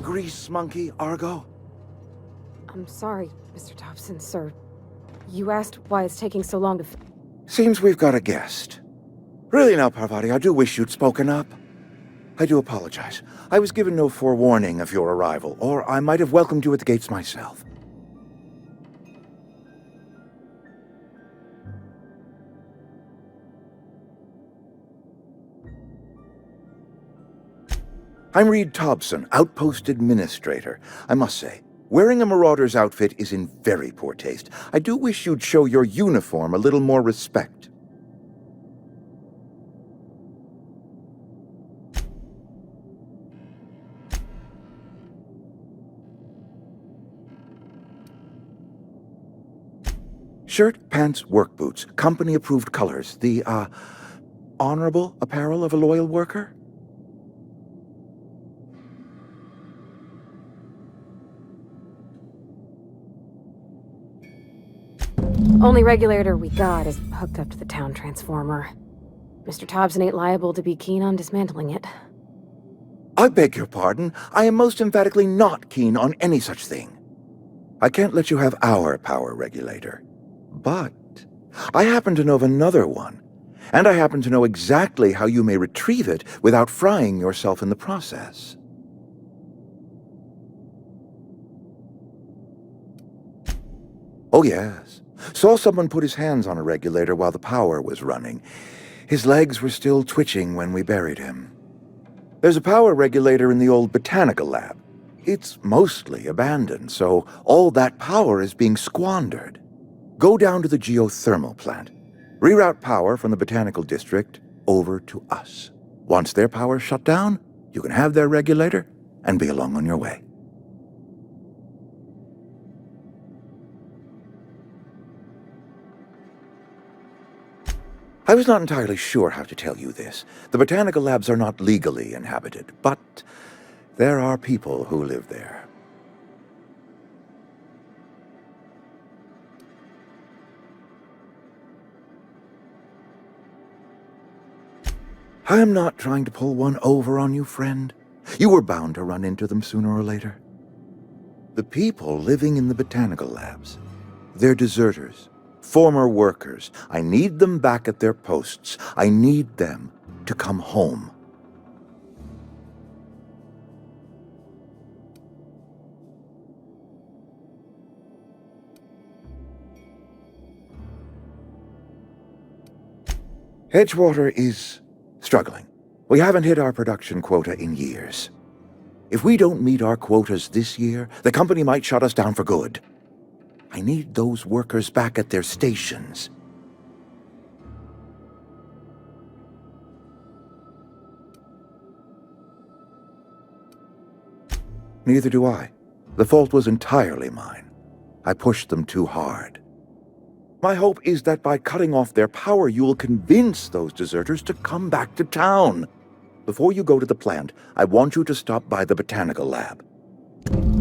Grease monkey, Argo? I'm sorry, Mr. Thompson, sir. You asked why it's taking so long to... Seems we've got a guest. Really now, Parvati, I do wish you'd spoken up. I do apologize. I was given no forewarning of your arrival, or I might have welcomed you at the gates myself. I'm Reed Thompson, Outpost Administrator. I must say, wearing a Marauder's outfit is in very poor taste. I do wish you'd show your uniform a little more respect. Shirt, pants, work boots, company-approved colors. The, honorable apparel of a loyal worker? Only regulator we got is hooked up to the town transformer. Mr. Thompson ain't liable to be keen on dismantling it. I beg your pardon. I am most emphatically not keen on any such thing. I can't let you have our power regulator. But I happen to know of another one, and I happen to know exactly how you may retrieve it without frying yourself in the process. Oh yes. Saw someone put his hands on a regulator while the power was running. His legs were still twitching when we buried him. There's a power regulator in the old botanical lab. It's mostly abandoned, so all that power is being squandered. Go down to the geothermal plant. Reroute power from the botanical district over to us. Once their power's shut down, you can have their regulator and be along on your way. I was not entirely sure how to tell you this. The botanical labs are not legally inhabited, but there are people who live there. I am not trying to pull one over on you, friend. You were bound to run into them sooner or later. The people living in the botanical labs, they're deserters. Former workers. I need them back at their posts. I need them to come home. Edgewater is struggling. We haven't hit our production quota in years. If we don't meet our quotas this year, the company might shut us down for good. I need those workers back at their stations. Neither do I. The fault was entirely mine. I pushed them too hard. My hope is that by cutting off their power, you will convince those deserters to come back to town. Before you go to the plant, I want you to stop by the botanical lab.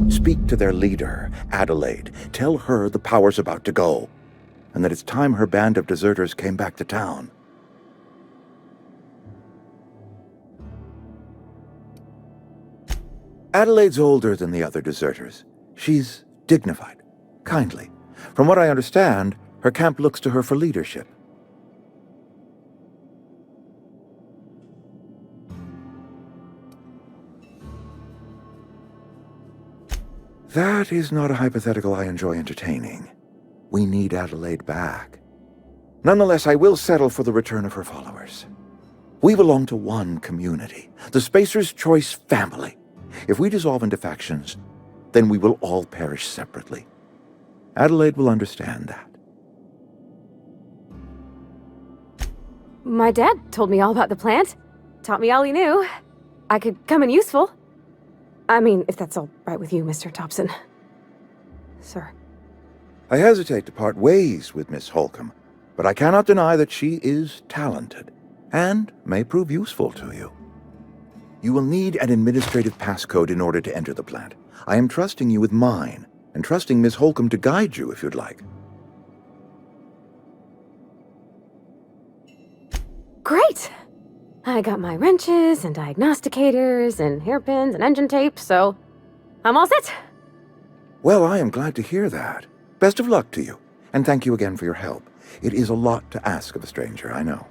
Speak to their leader, Adelaide. Tell her the power's about to go, and that it's time her band of deserters came back to town. Adelaide's older than the other deserters. She's dignified, kindly. From what I understand, her camp looks to her for leadership. That is not a hypothetical I enjoy entertaining. We need Adelaide back. Nonetheless, I will settle for the return of her followers. We belong to one community, the Spacer's Choice family. If we dissolve into factions, then we will all perish separately. Adelaide will understand that. My dad told me all about the plant. Taught me all he knew. I could come in useful. I mean, if that's all right with you, Mr. Thompson. Sir. I hesitate to part ways with Miss Holcomb, but I cannot deny that she is talented, and may prove useful to you. You will need an administrative passcode in order to enter the plant. I am trusting you with mine, and trusting Miss Holcomb to guide you if you'd like. Great! I got my wrenches and diagnosticators and hairpins and engine tape, so I'm all set. Well, I am glad to hear that. Best of luck to you, and thank you again for your help. It is a lot to ask of a stranger, I know.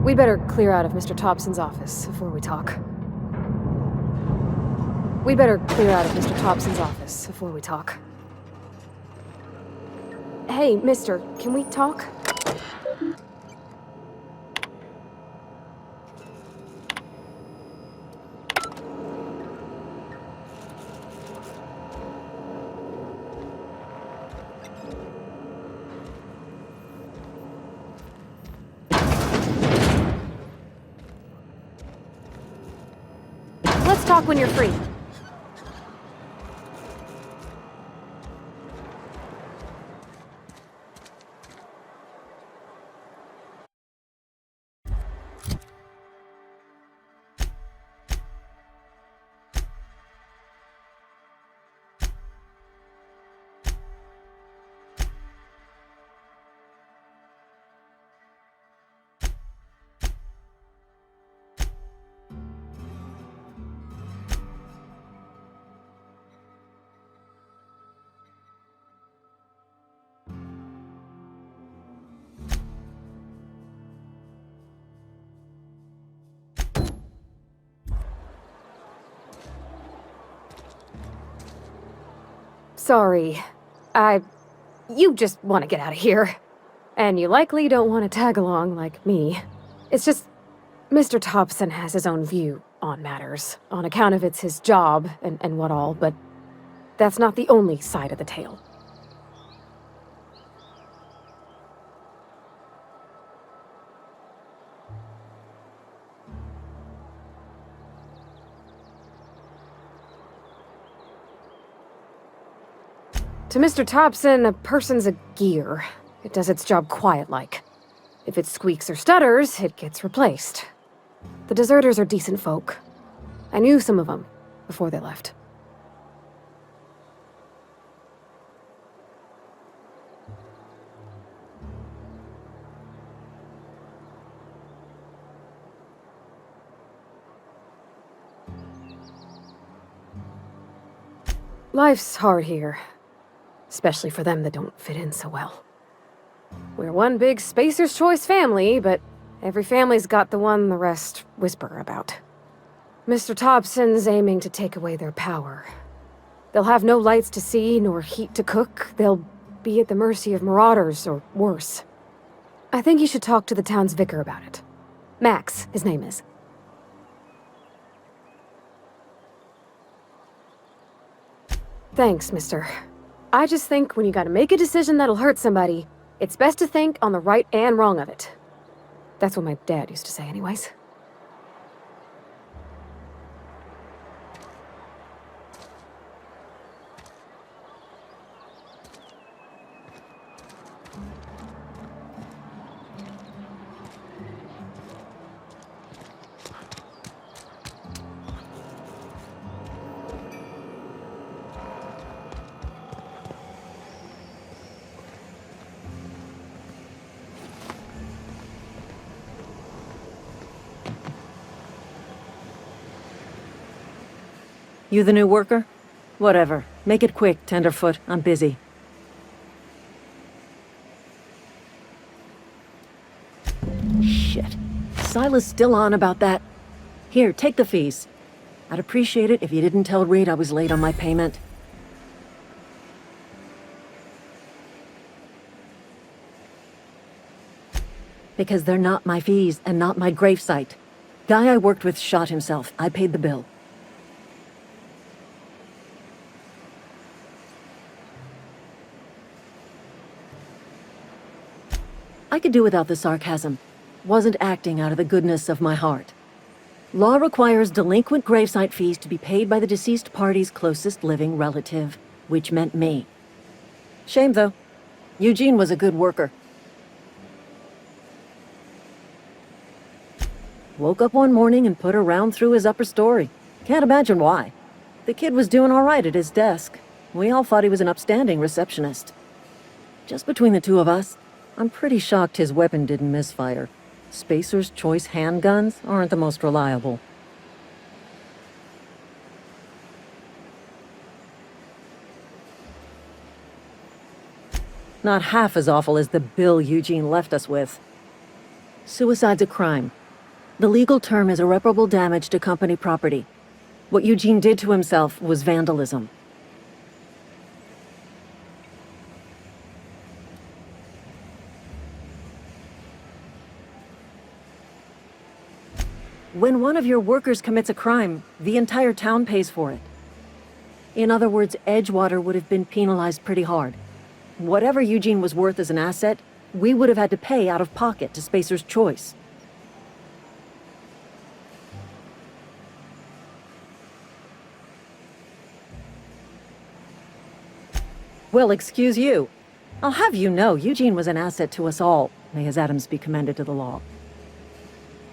We better clear out of Mr. Thompson's office before we talk. We better clear out of Mr. Thompson's office before we talk. Hey, mister, can we talk? Let's talk when you're free. Sorry. You just want to get out of here. And you likely don't want to tag along like me. It's just, Mr. Thompson has his own view on matters, on account of it's his job and what all, but that's not the only side of the tale. To Mr. Thompson, a person's a gear. It does its job quiet-like. If it squeaks or stutters, it gets replaced. The deserters are decent folk. I knew some of them before they left. Life's hard here. Especially for them that don't fit in so well. We're one big Spacer's Choice family, but every family's got the one the rest whisper about. Mr. Thompson's aiming to take away their power. They'll have no lights to see, nor heat to cook. They'll be at the mercy of marauders, or worse. I think you should talk to the town's vicar about it. Max, his name is. Thanks, mister. I just think when you gotta make a decision that'll hurt somebody, it's best to think on the right and wrong of it. That's what my dad used to say anyways. You the new worker? Whatever. Make it quick, Tenderfoot. I'm busy. Shit. Silas still on about that. Here, take the fees. I'd appreciate it if you didn't tell Reed I was late on my payment. Because they're not my fees and not my gravesite. Guy I worked with shot himself. I paid the bill. I could do without the sarcasm. Wasn't acting out of the goodness of my heart. Law requires delinquent gravesite fees to be paid by the deceased party's closest living relative, which meant me. Shame, though. Eugene was a good worker. Woke up one morning and put a round through his upper story. Can't imagine why. The kid was doing all right at his desk. We all thought he was an upstanding receptionist. Just between the two of us, I'm pretty shocked his weapon didn't misfire. Spacer's Choice handguns aren't the most reliable. Not half as awful as the bill Eugene left us with. Suicide's a crime. The legal term is irreparable damage to company property. What Eugene did to himself was vandalism. When one of your workers commits a crime, the entire town pays for it. In other words, Edgewater would have been penalized pretty hard. Whatever Eugene was worth as an asset, we would have had to pay out of pocket to Spacer's Choice. Well, excuse you. I'll have you know, Eugene was an asset to us all. May his atoms be commended to the law.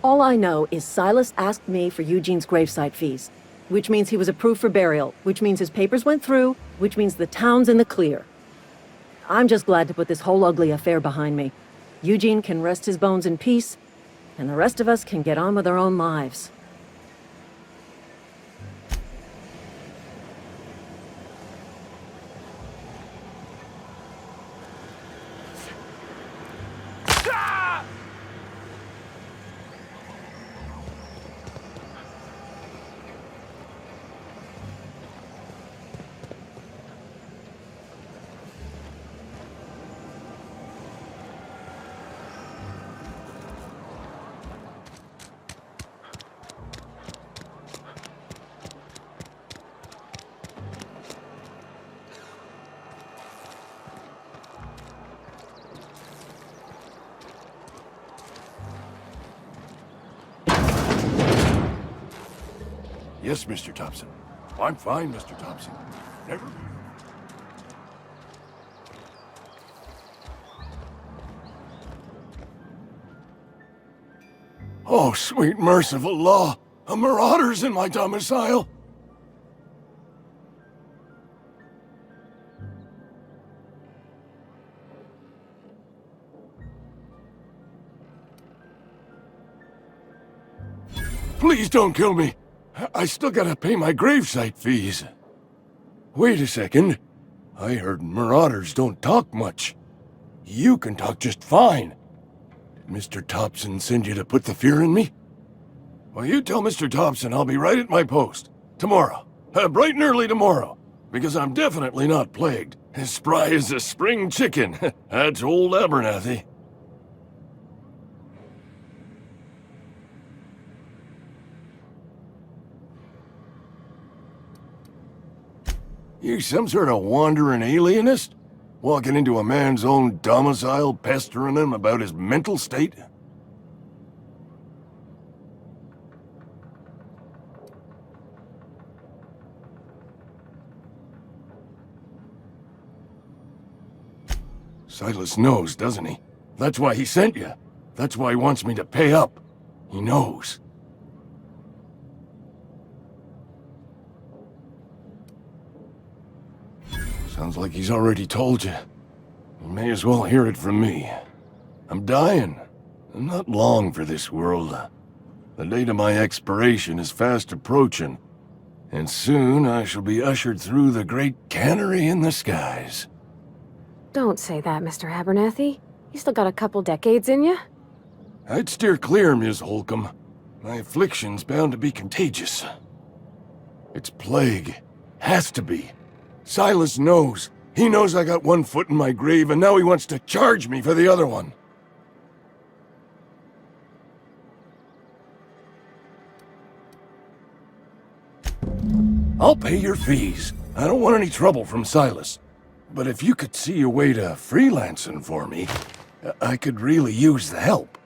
All I know is Silas asked me for Eugene's gravesite fees, which means he was approved for burial, which means his papers went through, which means the town's in the clear. I'm just glad to put this whole ugly affair behind me. Eugene can rest his bones in peace, and the rest of us can get on with our own lives. Yes, Mr. Thompson. I'm fine, Mr. Thompson. Never... Oh, sweet merciful law! A marauder's in my domicile! Please don't kill me! I still gotta pay my gravesite fees. Wait a second. I heard marauders don't talk much. You can talk just fine. Did Mr. Thompson send you to put the fear in me? Well, you tell Mr. Thompson I'll be right at my post. Tomorrow. Bright and early tomorrow. Because I'm definitely not plagued. As spry as a spring chicken. That's old Abernathy. You some sort of wandering alienist? Walking into a man's own domicile, pestering him about his mental state? Silas knows, doesn't he? That's why he sent you. That's why he wants me to pay up. He knows. Sounds like he's already told you. You may as well hear it from me. I'm dying. I'm not long for this world. The date of my expiration is fast approaching, and soon I shall be ushered through the great cannery in the skies. Don't say that, Mr. Abernathy. You still got a couple decades in you. I'd steer clear, Ms. Holcomb. My affliction's bound to be contagious. It's plague. Has to be. Silas knows. He knows I got one foot in my grave, and now he wants to charge me for the other one. I'll pay your fees. I don't want any trouble from Silas. But if you could see a way to freelancing for me, I could really use the help.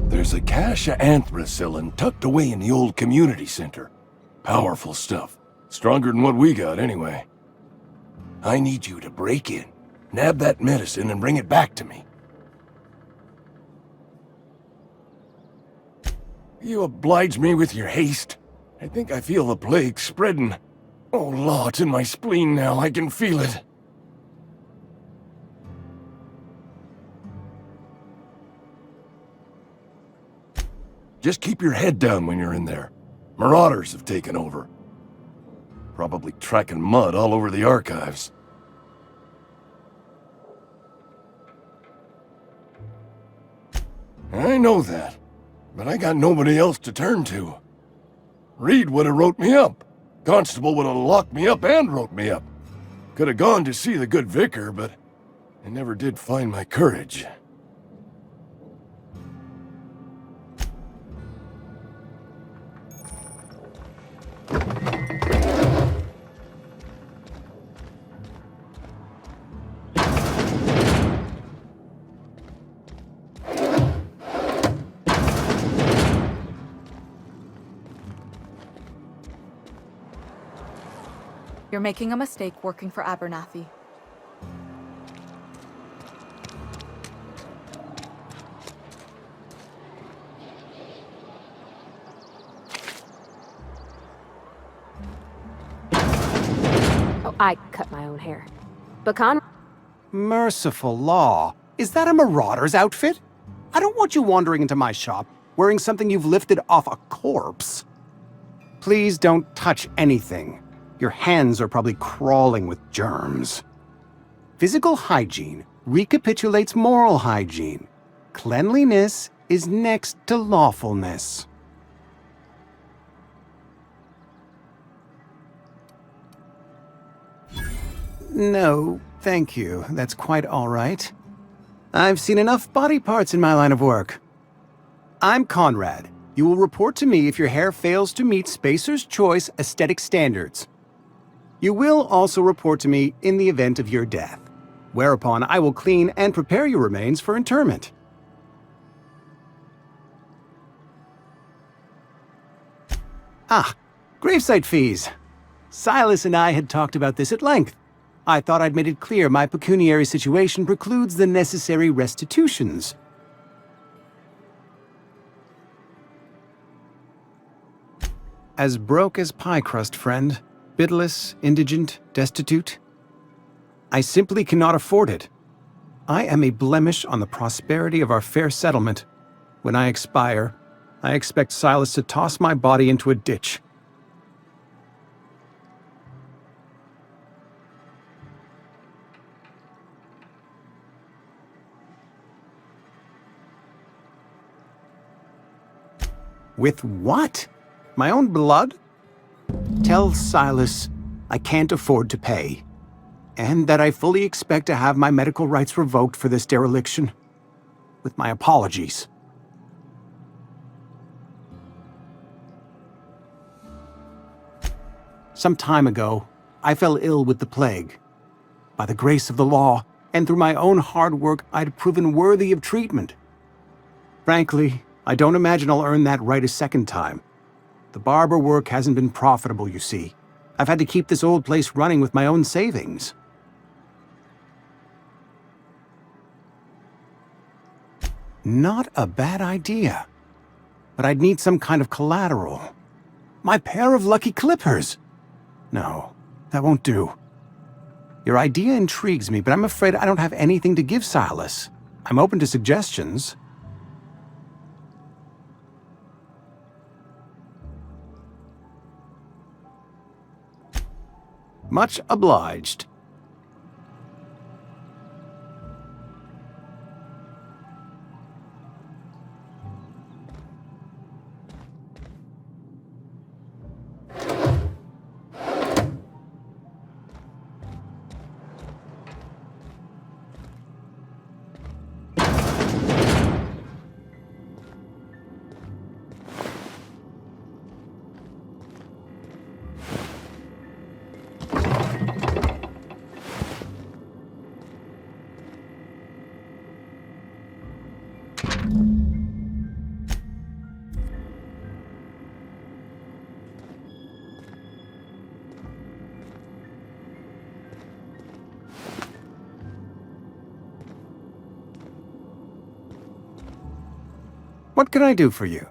There's a cache of anthracillin tucked away in the old community center. Powerful stuff. Stronger than what we got, anyway. I need you to break in, nab that medicine, and bring it back to me. You oblige me with your haste. I think I feel the plague spreading. Oh, law, it's in my spleen now. I can feel it. Just keep your head down when you're in there. Marauders have taken over. Probably tracking mud all over the archives. I know that, but I got nobody else to turn to. Reed would have wrote me up. Constable would have locked me up and wrote me up. Could have gone to see the good vicar, but I never did find my courage. You're making a mistake working for Abernathy. Oh, I cut my own hair. But Merciful law. Is that a marauder's outfit? I don't want you wandering into my shop wearing something you've lifted off a corpse. Please don't touch anything. Your hands are probably crawling with germs. Physical hygiene recapitulates moral hygiene. Cleanliness is next to lawfulness. No, thank you. That's quite all right. I've seen enough body parts in my line of work. I'm Conrad. You will report to me if your hair fails to meet Spacer's Choice aesthetic standards. You will also report to me in the event of your death, whereupon I will clean and prepare your remains for interment. Ah, gravesite fees. Silas and I had talked about this at length. I thought I'd made it clear my pecuniary situation precludes the necessary restitutions. As broke as pie crust, friend. Bidless, indigent, destitute. I simply cannot afford it. I am a blemish on the prosperity of our fair settlement. When I expire, I expect Silas to toss my body into a ditch. With what? My own blood? Tell Silas I can't afford to pay, and that I fully expect to have my medical rights revoked for this dereliction. With my apologies. Some time ago, I fell ill with the plague. By the grace of the law, and through my own hard work, I'd proven worthy of treatment. Frankly, I don't imagine I'll earn that right a second time. The barber work hasn't been profitable, you see. I've had to keep this old place running with my own savings. Not a bad idea. But I'd need some kind of collateral. My pair of lucky clippers! No, that won't do. Your idea intrigues me, but I'm afraid I don't have anything to give Silas. I'm open to suggestions. Much obliged. What can I do for you?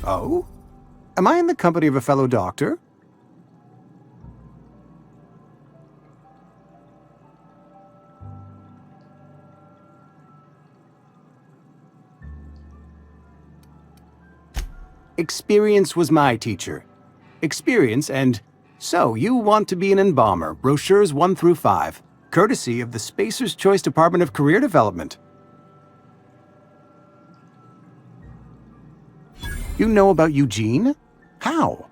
Oh? Am I in the company of a fellow doctor? Experience was my teacher. Experience and... So, you want to be an embalmer, brochures 1 through 5, courtesy of the Spacer's Choice Department of Career Development. You know about Eugene? How?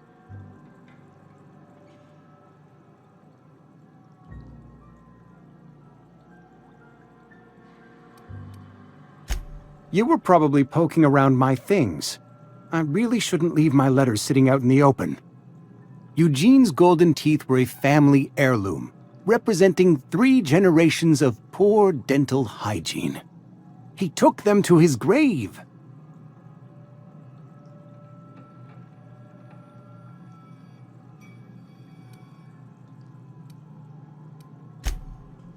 You were probably poking around my things. I really shouldn't leave my letters sitting out in the open. Eugene's golden teeth were a family heirloom, representing 3 generations of poor dental hygiene. He took them to his grave.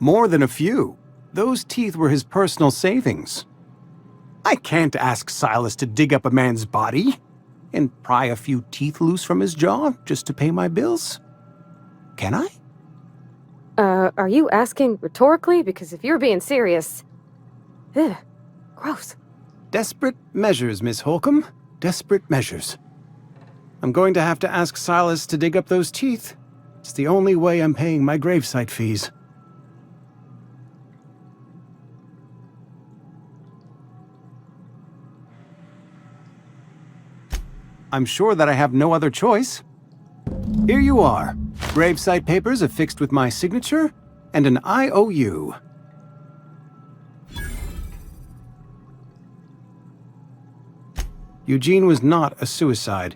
More than a few. Those teeth were his personal savings. I can't ask Silas to dig up a man's body and pry a few teeth loose from his jaw just to pay my bills. Can I? Are you asking rhetorically? Because if you're being serious... Ugh, gross. Desperate measures, Miss Holcomb. Desperate measures. I'm going to have to ask Silas to dig up those teeth. It's the only way I'm paying my gravesite fees. I'm sure that I have no other choice. Here you are. Gravesite papers affixed with my signature and an IOU. Eugene was not a suicide.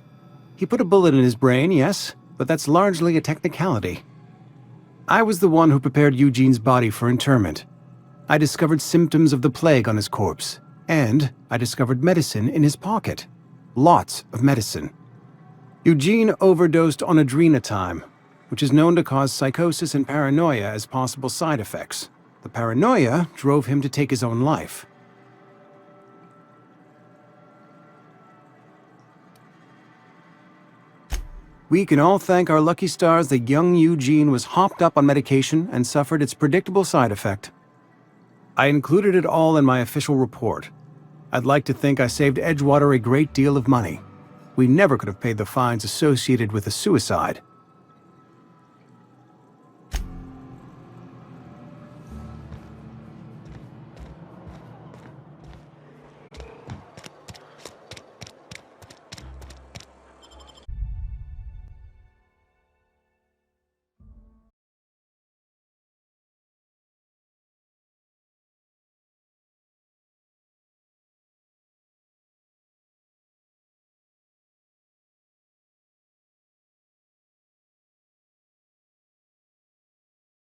He put a bullet in his brain, yes, but that's largely a technicality. I was the one who prepared Eugene's body for interment. I discovered symptoms of the plague on his corpse, and I discovered medicine in his pocket. Lots of medicine. Eugene overdosed on adrenatime, which is known to cause psychosis and paranoia as possible side effects. The paranoia drove him to take his own life. We can all thank our lucky stars that young Eugene was hopped up on medication and suffered its predictable side effect. I included it all in my official report. I'd like to think I saved Edgewater a great deal of money. We never could have paid the fines associated with a suicide.